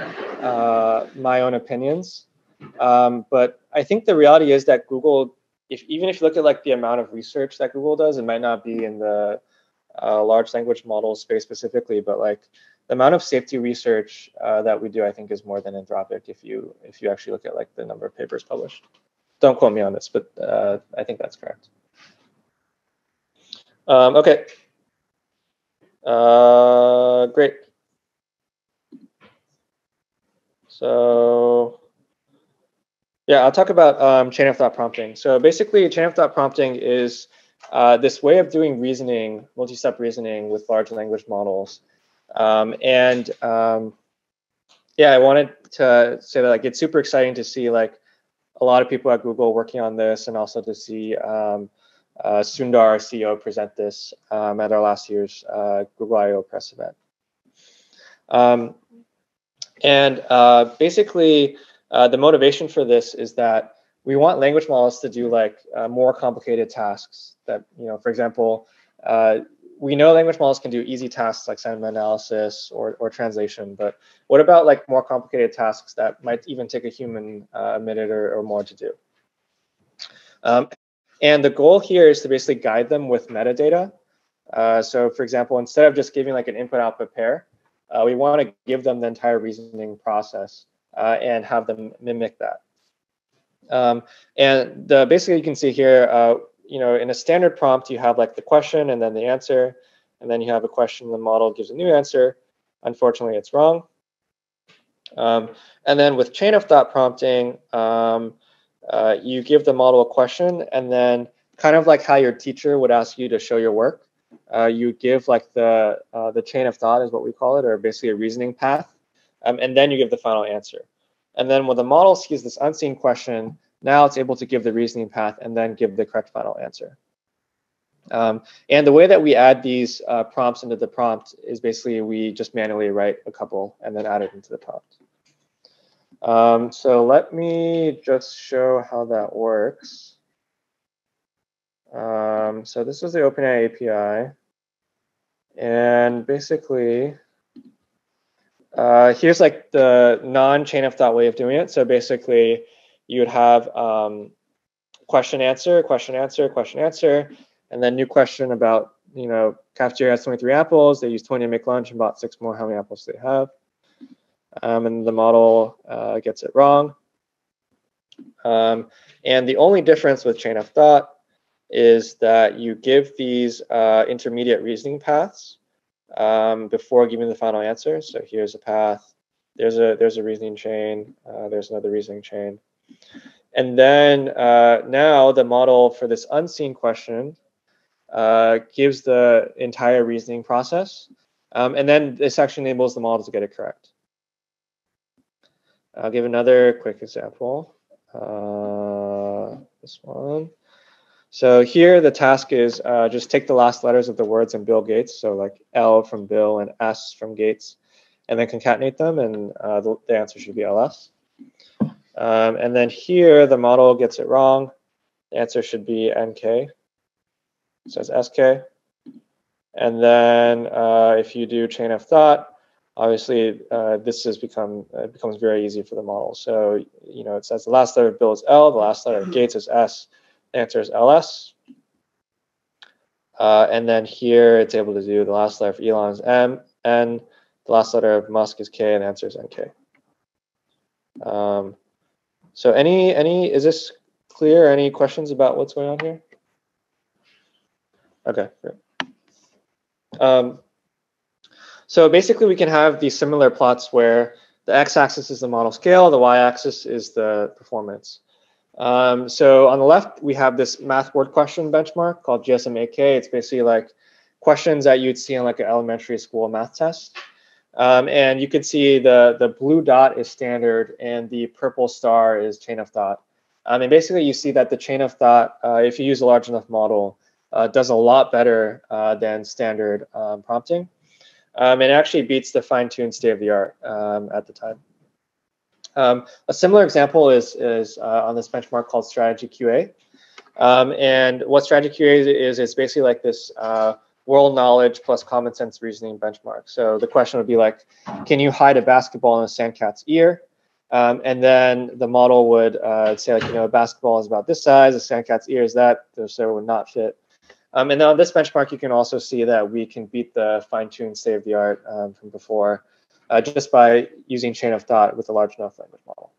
S1: my own opinions. But I think the reality is that Google, even if you look at like the amount of research that Google does, it might not be in the large language model space specifically, but like the amount of safety research that we do, I think, is more than Anthropic if you actually look at like the number of papers published. Don't quote me on this, but I think that's correct. Okay. Great. So yeah, I'll talk about chain of thought prompting. So basically, chain of thought prompting is this way of doing reasoning, multi-step reasoning with large language models. Yeah, I wanted to say that like it's super exciting to see like a lot of people at Google working on this, and also to see Sundar, our CEO, present this at our last year's Google I/O press event. Basically, the motivation for this is that we want language models to do like more complicated tasks that, you know, for example, we know language models can do easy tasks like sentiment analysis or translation, but what about like more complicated tasks that might even take a human a minute or more to do? And the goal here is to basically guide them with metadata. So for example, instead of just giving like an input-output pair, we want to give them the entire reasoning process and have them mimic that. Basically, you can see here, you know, in a standard prompt, you have like the question and then the answer, and then you have a question, the model gives a new answer. Unfortunately, it's wrong. And then with chain of thought prompting, you give the model a question, and then kind of like how your teacher would ask you to show your work, you give like the chain of thought is what we call it, or basically a reasoning path, and then you give the final answer. And then when the model sees this unseen question, now it's able to give the reasoning path and then give the correct final answer. And the way that we add these prompts into the prompt is basically we just manually write a couple and then add it into the prompt. So let me just show how that works. So this is the OpenAI API. And basically, here's like the non-chain of thought way of doing it. So basically, you would have question, answer, question, answer, question, answer, and then new question about, you know, cafeteria has 23 apples. They use 20 to make lunch and bought 6 more. How many apples do they have? And the model gets it wrong. And the only difference with chain of thought is that you give these intermediate reasoning paths before giving the final answer. So here's a path. There's a reasoning chain. There's another reasoning chain. And then now the model for this unseen question gives the entire reasoning process. And then this actually enables the model to get it correct. I'll give another quick example. This one. So here the task is just take the last letters of the words in Bill Gates. So like L from Bill and S from Gates, and then concatenate them, and the answer should be LS. And then here the model gets it wrong. The answer should be NK. It says SK. And then if you do chain of thought, obviously this has becomes very easy for the model. So it says the last letter of Bill is L, the last letter of Gates is S, the answer is LS. And then here it's able to do the last letter of Elon is M, N, the last letter of Musk is K, and the answer is NK. So is this clear? Any questions about what's going on here? Okay, great. So basically we can have these similar plots where the x-axis is the model scale, the y-axis is the performance. So on the left, we have this math word question benchmark called GSM-AK. It's basically like questions that you'd see on like an elementary school math test. And you can see the blue dot is standard and the purple star is chain of thought. And basically you see that the chain of thought, if you use a large enough model, does a lot better than standard prompting. And it actually beats the fine-tuned state-of-the-art at the time. A similar example is on this benchmark called Strategy QA. And what Strategy QA is, it's basically like this world knowledge plus common sense reasoning benchmark. So the question would be like, can you hide a basketball in a sandcat's ear? And then the model would say like, a basketball is about this size, a sandcat's ear is that, so it would not fit. And then on this benchmark, you can also see that we can beat the fine-tuned state-of-the-art from before just by using chain of thought with a large enough language model.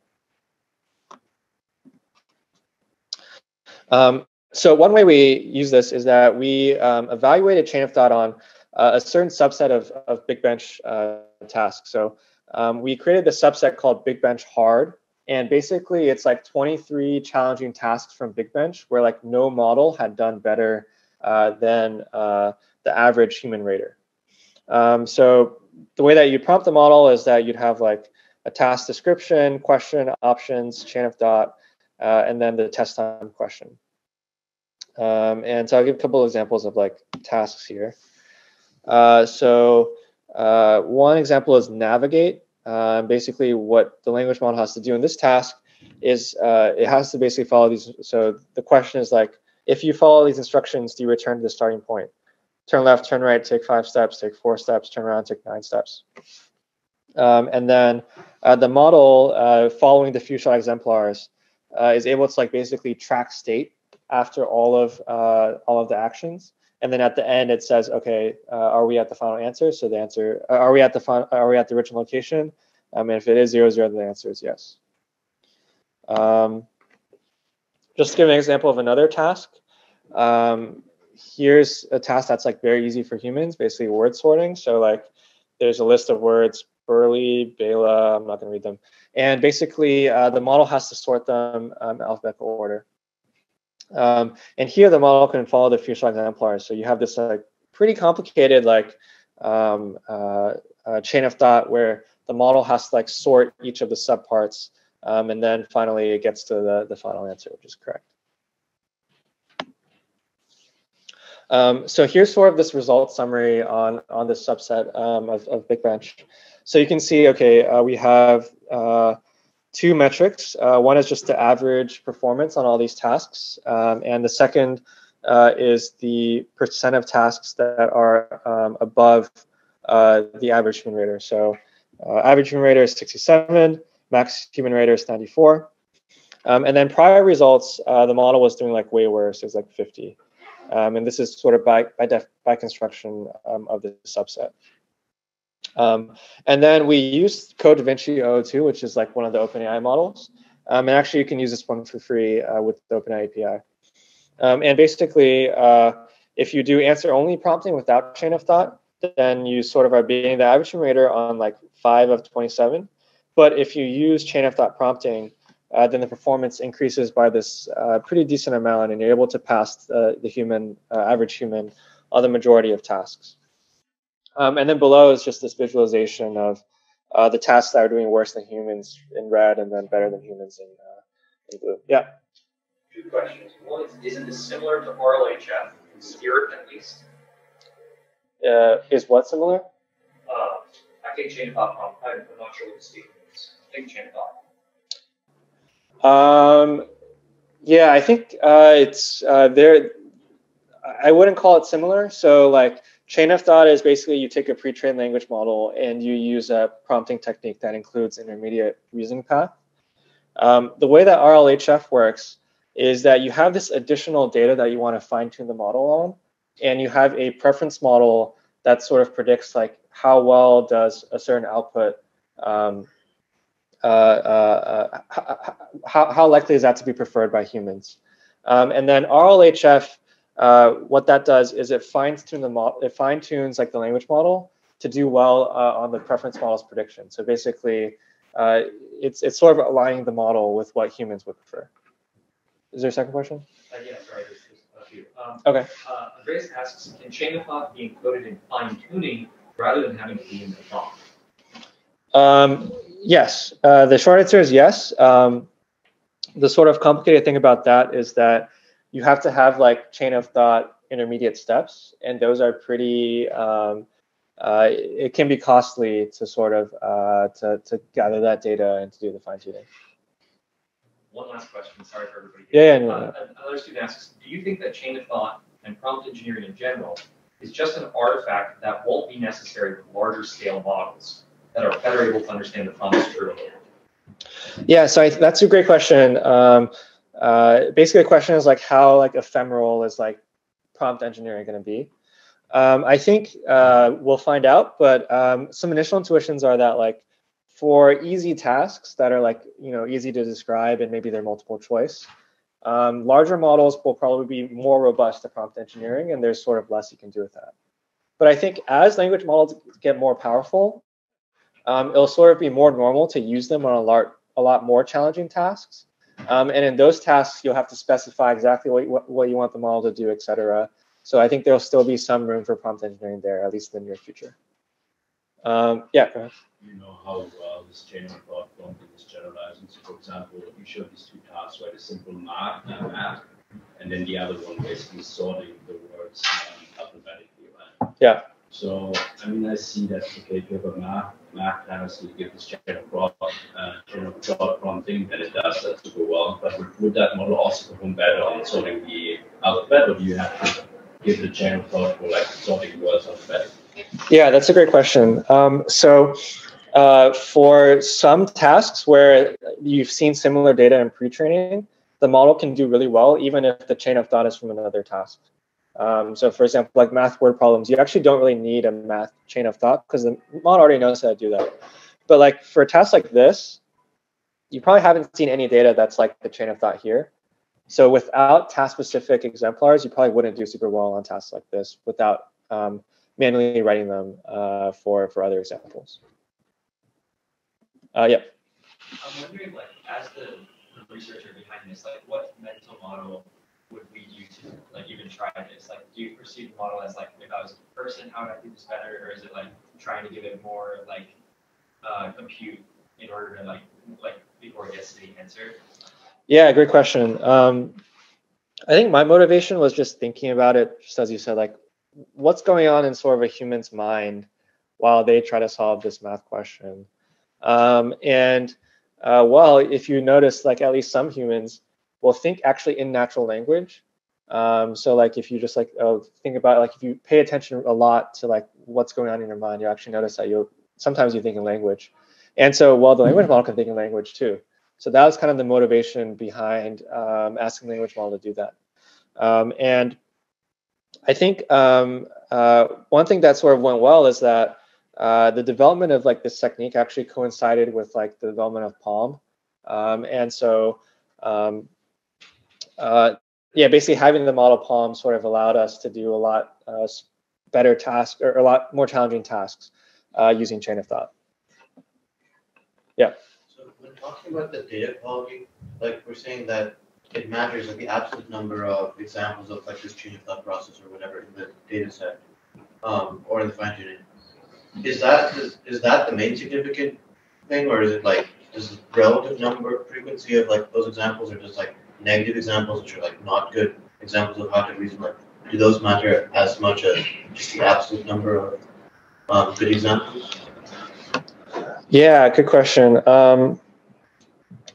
S1: So one way we use this is that we evaluate a chain of thought on a certain subset of Big Bench tasks. So we created the subset called Big Bench Hard. And basically, it's like 23 challenging tasks from Big Bench where like no model had done better than the average human rater. So the way that you prompt the model is that you'd have like a task description, question, options, chain of thought, and then the test time question. And so I'll give a couple of examples of like tasks here. So one example is navigate. Basically what the language model has to do in this task is it has to basically follow these. So the question is like, if you follow these instructions, do you return to the starting point? Turn left, turn right, take 5 steps, take 4 steps, turn around, take 9 steps. And then the model, following the few shot exemplars, is able to like basically track state after all of the actions. And then at the end, it says, okay, are we at the final answer? So the answer, are we at the original location? And if it is 0, 0, the answer is yes. Just to give an example of another task. Here's a task that's like very easy for humans, basically word sorting. So like there's a list of words, Burley, Bela, I'm not gonna read them. And basically the model has to sort them in alphabetical order. And here the model can follow the few shot exemplars. So you have this like pretty complicated like chain of thought where the model has to like sort each of the subparts. And then finally it gets to the final answer, which is correct. So here's sort of this result summary on this subset of Big Bench. So you can see, okay, we have 2 metrics. One is just the average performance on all these tasks. And the second is the percent of tasks that are above the average human rater. So average human rater is 67, max human rater is 94. And then prior results, the model was doing like way worse. It was like 50. And this is sort of by construction of the subset. And then we used Code DaVinci 002, which is like one of the OpenAI models. And actually, you can use this one for free with the OpenAI API. And basically, if you do answer-only prompting without chain of thought, then you sort of are beating the average human rater on like 5 of 27. But if you use chain of thought prompting, then the performance increases by this pretty decent amount, and you're able to pass the average human on the majority of tasks. And then below is just this visualization of the tasks that are doing worse than humans in red, and then better than humans in blue. Yeah.
S5: 2 questions. One is, isn't this similar to RLHF in spirit at least?
S1: Is what similar?
S5: I think chain of thought prompt. I'm not sure what the statement is. I think chain of thought.
S1: Yeah, I think it's there. I wouldn't call it similar. So like chain of thought is basically you take a pre-trained language model and you use a prompting technique that includes intermediate reasoning path. The way that RLHF works is that you have this additional data that you want to fine-tune the model on, and you have a preference model that sort of predicts like how well does a certain output, how likely is that to be preferred by humans. And then RLHF, what that does is it fine-tunes like the language model to do well on the preference model's prediction. So basically, it's sort of aligning the model with what humans would prefer. Is there a second question?
S5: Yeah, sorry, there's a few.
S1: Okay.
S5: Andreas asks, can chain of thought be encoded in fine-tuning rather than having to be in the prompt?
S1: Yes. The short answer is yes. The sort of complicated thing about that is that you have to have like chain of thought intermediate steps, and those are pretty. It can be costly to sort of to gather that data and to do the fine-tuning.
S5: One last question. Sorry for everybody.
S1: Yeah. No.
S5: Another student asks, do you think that chain of thought and prompt engineering in general is just an artifact that won't be necessary with larger scale models that are better able to understand the prompts truly?
S1: Yeah, so that's a great question. Basically, the question is like how like ephemeral is like prompt engineering going to be? I think we'll find out, but some initial intuitions are that like for easy tasks that are like easy to describe and maybe they're multiple choice, larger models will probably be more robust to prompt engineering, and there's sort of less you can do with that. But I think as language models get more powerful, it'll sort of be more normal to use them on a lot more challenging tasks. And in those tasks, you'll have to specify exactly what you want the model to do, et cetera. So I think there'll still be some room for prompt engineering there, at least in the near future. Yeah, go ahead.
S7: You know how this chain of thought prompting is generalizing. So for example, you showed these 2 tasks, right? A simple math, and then the other one basically sorting the words alphabetically, right?
S1: Yeah.
S7: So, I mean, I see that, okay, if you have a math task, you give this chain of thought prompting, then it does that super well. But would that model also perform better on sorting the alphabet, or do you have to give the chain of thought for like sorting words alphabetically?
S1: Yeah, that's a great question. So for some tasks where you've seen similar data in pre-training, the model can do really well, even if the chain of thought is from another task. So for example, like math word problems, you actually don't really need a math chain of thought because the model already knows how to do that. But like for a task like this, you probably haven't seen any data that's like the chain of thought here. So without task-specific exemplars, you probably wouldn't do super well on tasks like this without manually writing them for other examples. Yeah.
S5: I'm wondering, like, as the researcher behind this, like, what mental model would lead you to, like, even try this? Like, do you perceive the model as, like, if I was a person, how would I do this better? Or is it, like, trying to give it more, like, compute in order to, like before it gets to the answer?
S1: Yeah, great question. I think my motivation was just thinking about it, just as you said, like, what's going on in sort of a human's mind while they try to solve this math question. Well, if you notice, like at least some humans will think actually in natural language. So like if you just like think about like if you pay attention a lot to like what's going on in your mind, you actually notice that sometimes you think in language. And so well, the language model can think in language too. So that was kind of the motivation behind asking the language model to do that. And I think one thing that sort of went well is that the development of like this technique actually coincided with like the development of Palm. And so, yeah, basically having the model PaLM sort of allowed us to do a lot better tasks, or a lot more challenging tasks using chain of thought. Yeah.
S6: So when talking about the data quality, like we're saying that it matters, like the absolute number of examples of like this chain of thought process or whatever in the data set, or in the fine tuning. Is that the main significant thing, or is it like just the relative number frequency of like those examples, or just like negative examples which are like not good examples of how to reason? Like, do those matter as much as just the absolute number of good examples?
S1: Yeah, good question.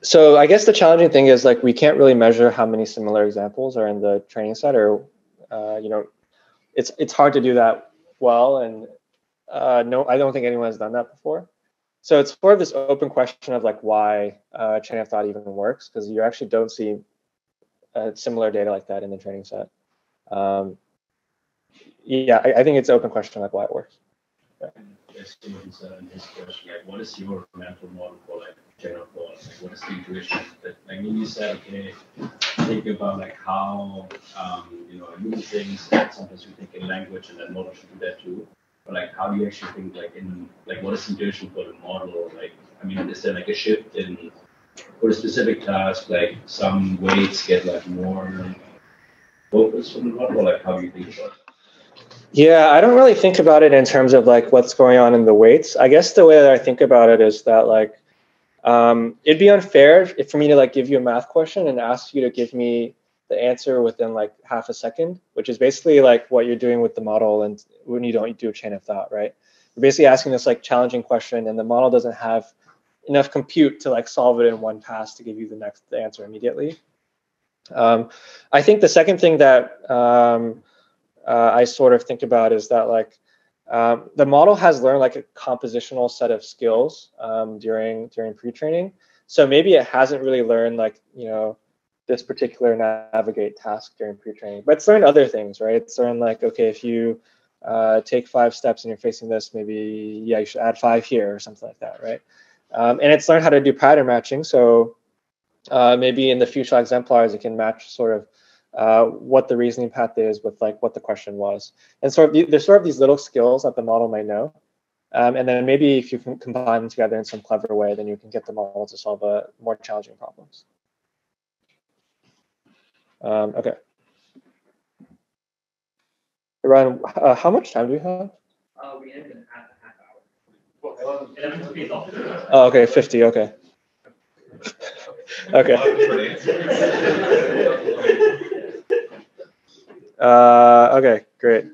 S1: So I guess the challenging thing is like we can't really measure how many similar examples are in the training set, or it's hard to do that well, and no, I don't think anyone has done that before. So it's sort of this open question of like why chain of thought even works, because you actually don't see similar data like that in the training set. Yeah, I think it's an open question like why it works. Yeah.
S7: Yes, in his question, like, what is your mental model for like chain of thought? Like, what is the intuition that, like, when you said, okay, think about like how you use things, and sometimes you think in language, and then model should do that too. But like, how do you actually think like in like what is the intuition for the model? Like, I mean, is there like a shift in for a specific task? Like some weights get like more focus from the model, or like how do you think about it?
S1: Yeah, I don't really think about it in terms of like what's going on in the weights. I guess the way that I think about it is that like it'd be unfair for me to like give you a math question and ask you to give me the answer within like half a second, which is basically like what you're doing with the model and when you don't do a chain of thought, right? You're basically asking this like challenging question, and the model doesn't have enough compute to like solve it in one pass to give you the answer immediately. I think the second thing that I sort of think about is that like the model has learned like a compositional set of skills during pre-training. So maybe it hasn't really learned like, this particular navigate task during pre-training, but it's learned other things, right? It's learned like, okay, if you take 5 steps and you're facing this, maybe, yeah, you should add 5 here or something like that, right? And it's learned how to do pattern matching. So maybe in the future exemplars, it can match sort of what the reasoning path is with like what the question was. And so there's sort of these little skills that the model might know. And then maybe if you can combine them together in some clever way, then you can get the model to solve more challenging problems. Okay. Ryan, how much time do we have?
S5: We ended in half hour.
S1: Oh, okay, 50, okay. Okay. Okay, great.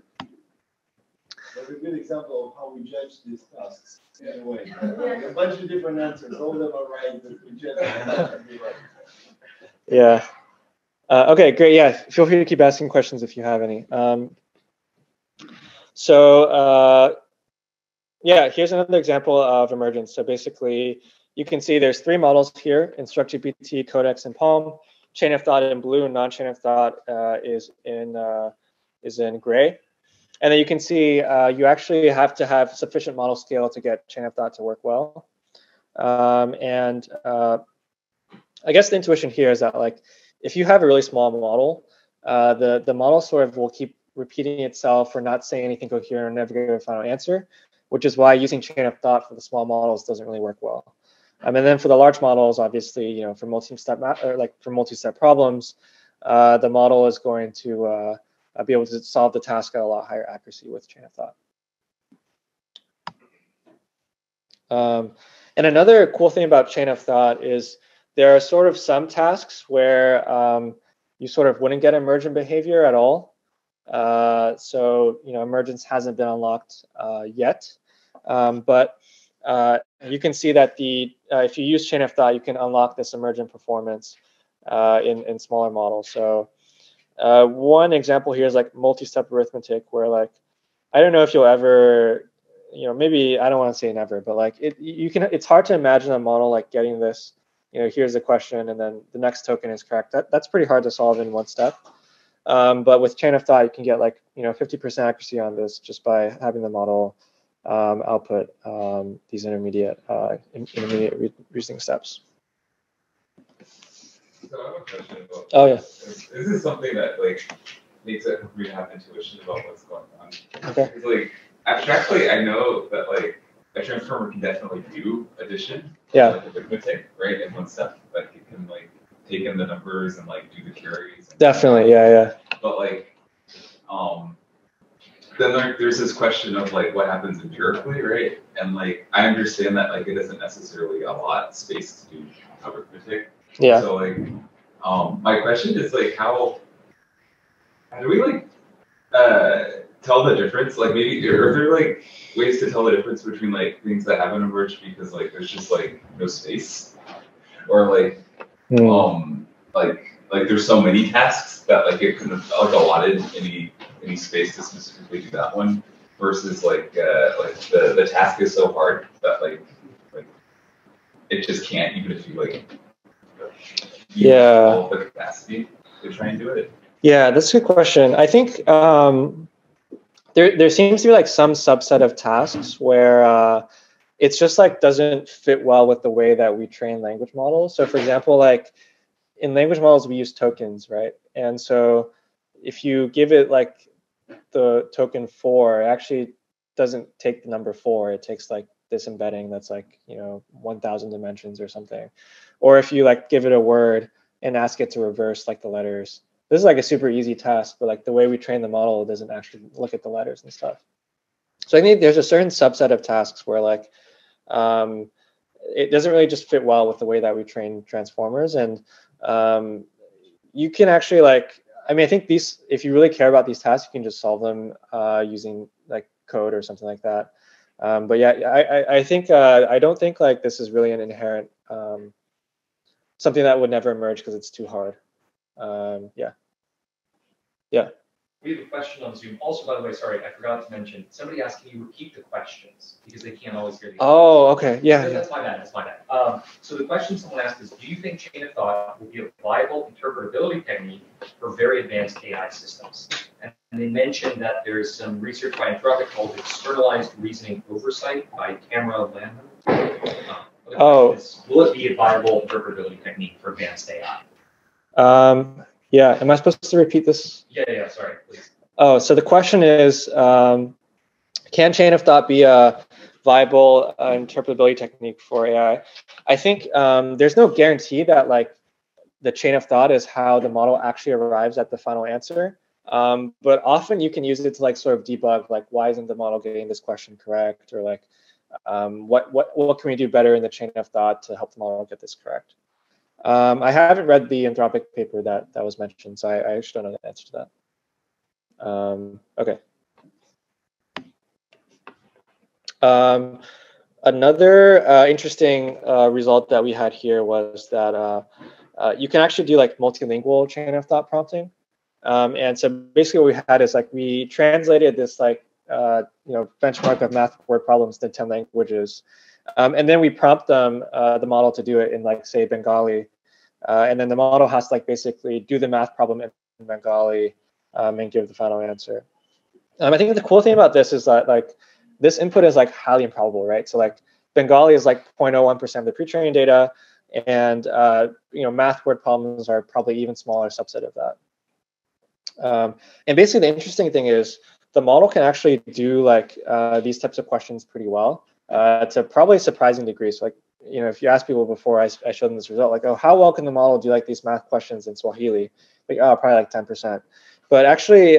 S8: That's a good example of how we judge these tasks in a way. A bunch of different answers, all of them are right, but we judge them.
S1: Yeah. Okay, great. Yeah, feel free to keep asking questions if you have any. Yeah, here's another example of emergence. So basically, you can see there's 3 models here: InstructGPT, Codex, and PaLM. Chain of thought in blue, non-chain of thought is in gray. And then you can see you actually have to have sufficient model scale to get chain of thought to work well. I guess the intuition here is that like if you have a really small model, the model sort of will keep repeating itself or not saying anything coherent, never give a final answer, which is why using chain of thought for the small models doesn't really work well. And then for the large models, obviously, for multi-step problems, the model is going to be able to solve the task at a lot higher accuracy with chain of thought. And another cool thing about chain of thought is there are sort of some tasks where you sort of wouldn't get emergent behavior at all. So emergence hasn't been unlocked yet, but you can see that if you use chain of thought, you can unlock this emergent performance in smaller models. So one example here is like multi-step arithmetic, where like I don't know if you'll ever, maybe I don't want to say never, but like it's hard to imagine a model like getting this. Here's the question, and then the next token is correct. That's pretty hard to solve in one step. But with chain of thought, you can get like 50% accuracy on this just by having the model output these intermediate reasoning steps.
S3: So I have a question about.
S1: Oh, yeah.
S3: This is something that like makes it for me to have intuition about what's going on.
S1: Okay.
S3: It's like abstractly, I know that like a transformer can definitely do addition.
S1: Yeah.
S3: Like a arithmetic, right? In one step, like it can like take in the numbers and like do the carries.
S1: Definitely, yeah.
S3: But like, then there's this question of like what happens empirically, right? And like I understand that like it isn't necessarily a lot space to do arithmetic.
S1: Yeah.
S3: So like, my question is like how do we like tell the difference? Like maybe are there like ways to tell the difference between like things that haven't emerged because like there's just like no space, or like like there's so many tasks that like it couldn't have like allotted any space to specifically do that one, versus like the task is so hard that like it just can't, even if you like use all the capacity to try and do it.
S1: Yeah, that's a good question. I think there seems to be like some subset of tasks where it's just like doesn't fit well with the way that we train language models. So for example, like in language models, we use tokens, right? And so if you give it like the token 4, it actually doesn't take the number 4. It takes like this embedding that's like, 1,000 dimensions or something. Or if you like give it a word and ask it to reverse like the letters, this is like a super easy task, but like the way we train the model doesn't actually look at the letters and stuff. So I think there's a certain subset of tasks where like it doesn't really just fit well with the way that we train transformers. And you can actually like, I think these, if you really care about these tasks, you can just solve them using like code or something like that. But yeah, I think I don't think like this is really an inherent something that would never emerge because it's too hard. Yeah.
S5: We have a question on Zoom. Also, by the way, sorry, I forgot to mention, somebody asked, can you repeat the questions? Because they can't always hear the
S1: Oh, okay. Yeah.
S5: That's my bad. So the question someone asked is, do you think chain of thought will be a viable interpretability technique for very advanced AI systems? And they mentioned that there's some research by Anthropic called externalized reasoning oversight by Tamara Landman. Will it be a viable interpretability technique for advanced AI?
S1: Yeah, am I supposed to repeat this?
S5: Yeah, sorry, please.
S1: Oh, so the question is, can chain of thought be a viable interpretability technique for AI? I think there's no guarantee that like the chain of thought is how the model actually arrives at the final answer. But often you can use it to like sort of debug, like why isn't the model getting this question correct? Or like what can we do better in the chain of thought to help the model get this correct? I haven't read the Anthropic paper that was mentioned, so I actually don't know the answer to that. Okay. Another interesting result that we had here was that you can actually do like multilingual chain of thought prompting. And so basically what we had is like we translated this like benchmark of math word problems to 10 languages. And then we prompt them, the model to do it in like, say, Bengali. And then the model has to like basically do the math problem in Bengali and give the final answer. I think the cool thing about this is that like this input is like highly improbable, right? So like Bengali is like 0.01% of the pre-training data, and math word problems are probably even smaller subset of that. And basically the interesting thing is the model can actually do like these types of questions pretty well. To probably a surprising degree. So like, if you ask people before I showed them this result, like, oh, how well can the model do like these math questions in Swahili? Like, oh, probably like 10%. But actually,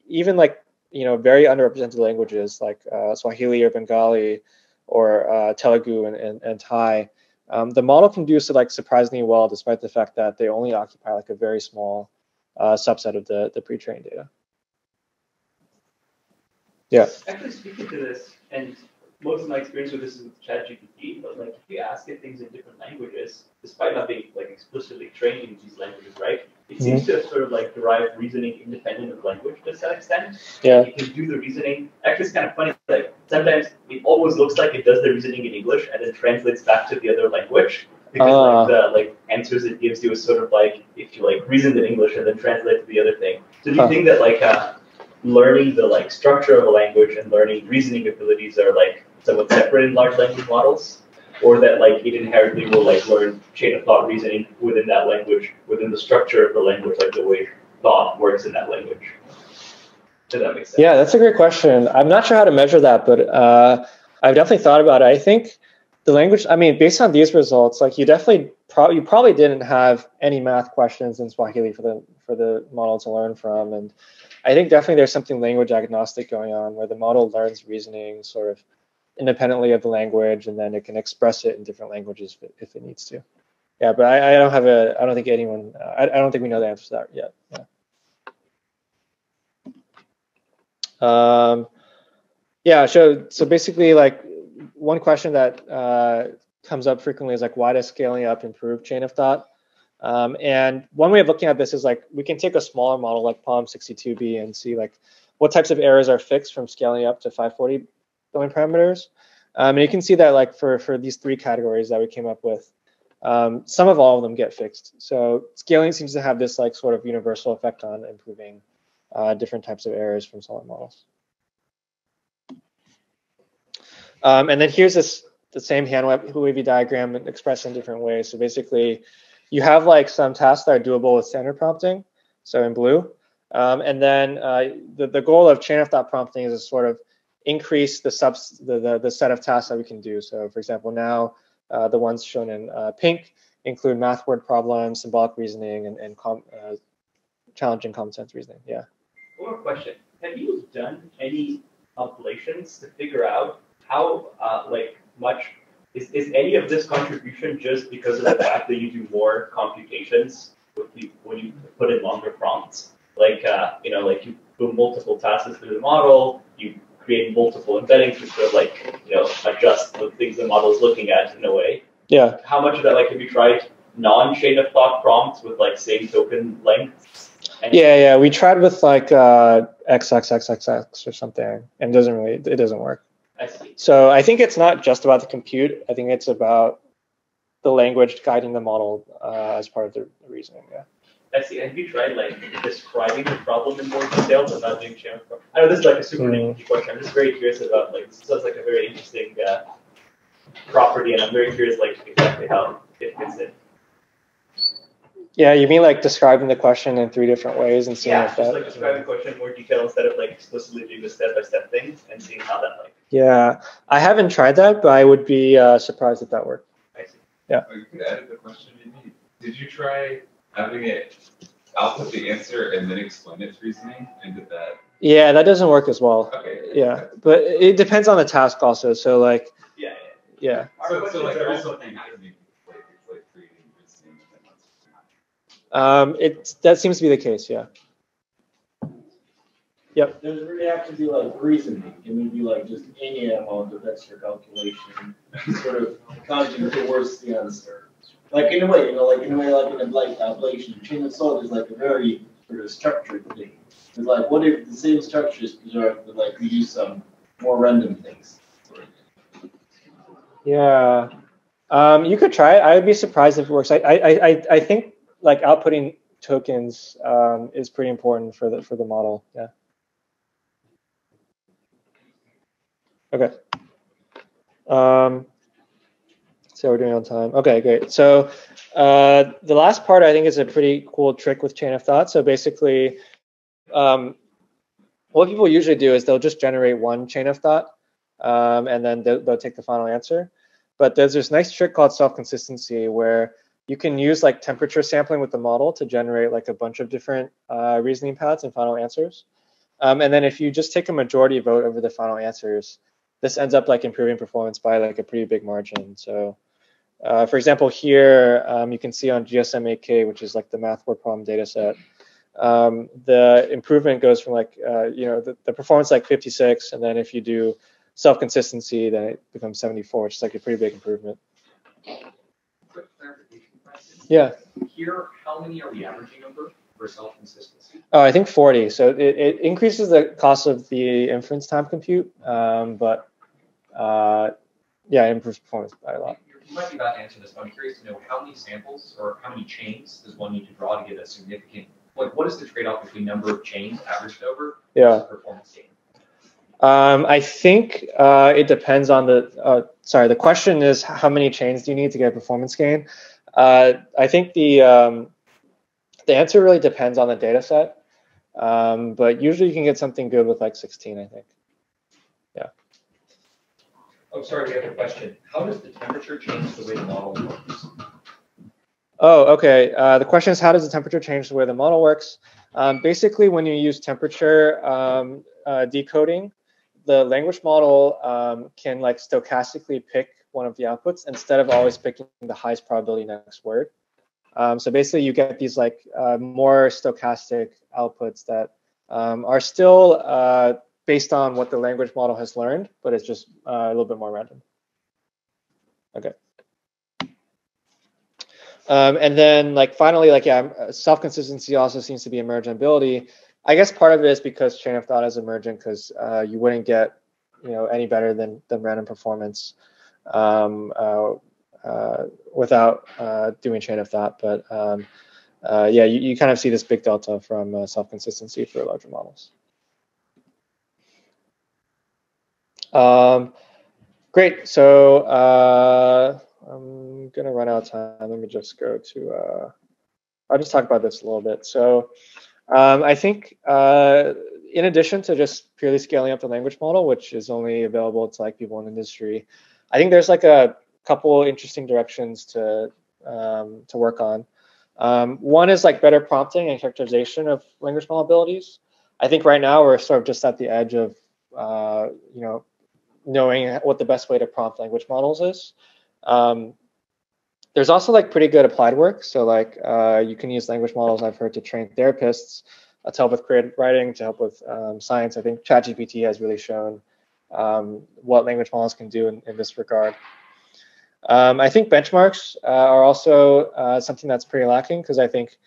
S1: even like, very underrepresented languages like Swahili or Bengali or Telugu and Thai, the model can do so like surprisingly well, despite the fact that they only occupy like a very small subset of the pre-trained data. Yeah.
S4: Actually, speaking to this, and most of my experience with this is with ChatGPT, but like if you ask it things in different languages, despite not being like explicitly trained in these languages, right? It seems to sort of like derive reasoning independent of language to some extent.
S1: Yeah.
S4: You can do the reasoning. Actually, it's kind of funny. Like sometimes it always looks like it does the reasoning in English and then translates back to the other language, because like the answers it gives you is sort of like if you like reasoned in English and then translate to the other thing. So do you think that like learning the like structure of a language and learning reasoning abilities are like somewhat separate in large language models? or that like it inherently will like learn chain of thought reasoning within that language, within the structure of the language, like the way thought works in that language. Does that make sense?
S1: Yeah, that's a great question. I'm not sure how to measure that, but I've definitely thought about it. I think the language, I mean, based on these results, like you probably didn't have any math questions in Swahili for the model to learn from. And I think definitely there's something language agnostic going on where the model learns reasoning sort of independently of the language, and then it can express it in different languages if it needs to. Yeah, but I don't think anyone, I don't think we know the answer to that yet. Yeah. So basically, like one question that comes up frequently is like, why does scaling up improve chain of thought? And one way of looking at this is like, we can take a smaller model like POM62B and see like what types of errors are fixed from scaling up to 540 billion parameters. And you can see that like for these three categories that we came up with, some of all of them get fixed. So scaling seems to have this like sort of universal effect on improving different types of errors from solid models. And then here's the same hand-wavy diagram expressed in different ways. So basically, you have like some tasks that are doable with standard prompting, so in blue. And then the goal of chain of thought prompting is to sort of increase the set of tasks that we can do. So for example, now the ones shown in pink include math word problems, symbolic reasoning, and challenging common sense reasoning. Yeah.
S4: One more question. Have you done any ablations to figure out how much is any of this contribution just because of the fact that you do more computations when you put in longer prompts? Like you do multiple tasks through the model, you create multiple embeddings to sort of adjust the things the model is looking at in a way.
S1: Yeah.
S4: How much of that have you tried non-chain of thought prompts with like same token lengths?
S1: Yeah, we tried with like XXXXX or something, and it doesn't work.
S4: I see.
S1: So I think it's not just about the compute. I think it's about the language guiding the model as part of the reasoning. Yeah.
S4: I see. Have you tried describing the problem in more detail but not doing chain of thought? I know this is like a super nitpicky question. I'm just very curious about this sounds like a very interesting property, and I'm very curious exactly how it fits in.
S1: Yeah, you mean like describing the question in three different ways and seeing if that.
S4: Just describing the question in more detail instead of explicitly doing the step-by-step things and seeing how that
S1: Yeah, I haven't tried that, but I would be surprised if that worked.
S4: I see.
S1: Yeah.
S3: You could edit the question maybe. Did you try having it output the answer and then explain its reasoning? And did that?
S1: Yeah, that doesn't work as well.
S3: Okay.
S1: Yeah, but it depends on the task also. So like. Yeah.
S3: So there is something happening.
S1: That seems to be the case, yeah. Yep.
S8: Does it really have to be reasoning? It would be just any amount of extra calculation, sort of counting towards the answer. In a way, in a ablation, chain of thought is a very sort of structured thing. It's what if the same structure is preserved, but we use some more random things?
S1: Yeah. You could try it. I would be surprised if it works. I think outputting tokens is pretty important for the model. Yeah. Okay. So we're doing on time. Okay, great. So the last part I think is a pretty cool trick with chain of thought. So basically, what people usually do is they'll just generate one chain of thought, and then they'll take the final answer. But there's this nice trick called self-consistency where you can use temperature sampling with the model to generate a bunch of different reasoning paths and final answers. And then if you just take a majority vote over the final answers, this ends up improving performance by a pretty big margin. So for example, here you can see on GSM-8K, which is the math word problem data set, the improvement goes from the performance 56, and then if you do self-consistency, then it becomes 74, which is a pretty big improvement.
S5: Quick clarification question.
S1: Yeah.
S5: Here, how many are we averaging over for self-consistency?
S1: Oh, I think 40. So it increases the cost of the inference time compute, but yeah, it improves performance by a lot.
S5: You might be about to answer this, but I'm curious to know how many samples or how many chains does one need to draw to get a significant, what is the trade-off between number of chains averaged over versus performance gain?
S1: I think it depends on the sorry, the question is how many chains do you need to get a performance gain? I think the answer really depends on the data set, but usually you can get something good with like 16, I think. Yeah.
S5: Oh, sorry, we have a question. How does the temperature change the way the model works?
S1: Oh, okay. The question is, how does the temperature change the way the model works? Basically, when you use temperature decoding, the language model can like stochastically pick one of the outputs instead of always picking the highest probability next word. So basically, you get these like more stochastic outputs that are still based on what the language model has learned, but it's just a little bit more random. Okay. And then like finally, like self-consistency also seems to be emergent ability. I guess part of it is because chain of thought is emergent because you wouldn't get any better than random performance without doing chain of thought. But yeah, you kind of see this big delta from self-consistency for larger models. Great. So I'm gonna run out of time. Let me just go to. I'll just talk about this a little bit. So I think in addition to just purely scaling up the language model, which is only available to like people in the industry, I think there's like a couple interesting directions to work on. One is like better prompting and characterization of language model abilities. I think right now we're sort of just at the edge of knowing what the best way to prompt language models is. There's also like pretty good applied work. So like you can use language models, I've heard, to train therapists, to help with creative writing, to help with science. I think ChatGPT has really shown what language models can do in this regard. I think benchmarks are also something that's pretty lacking because I think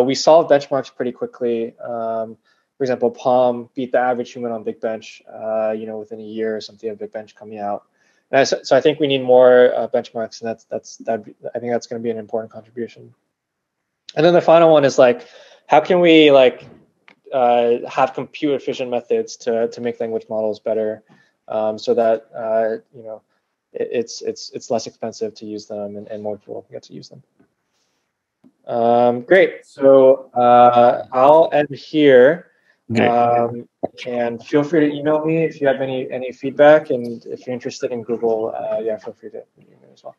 S1: we solve benchmarks pretty quickly. For example, Palm beat the average human on Big Bench, within a year or something of Big Bench coming out. And so I think we need more benchmarks, and I think that's going to be an important contribution. And then the final one is like, how can we like have compute efficient methods to make language models better, so that it's less expensive to use them and more people get to use them. Great. So I'll end here. And feel free to email me if you have any feedback, and if you're interested in Google, yeah, feel free to email me as well.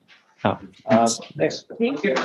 S1: Thanks.
S5: Thank you.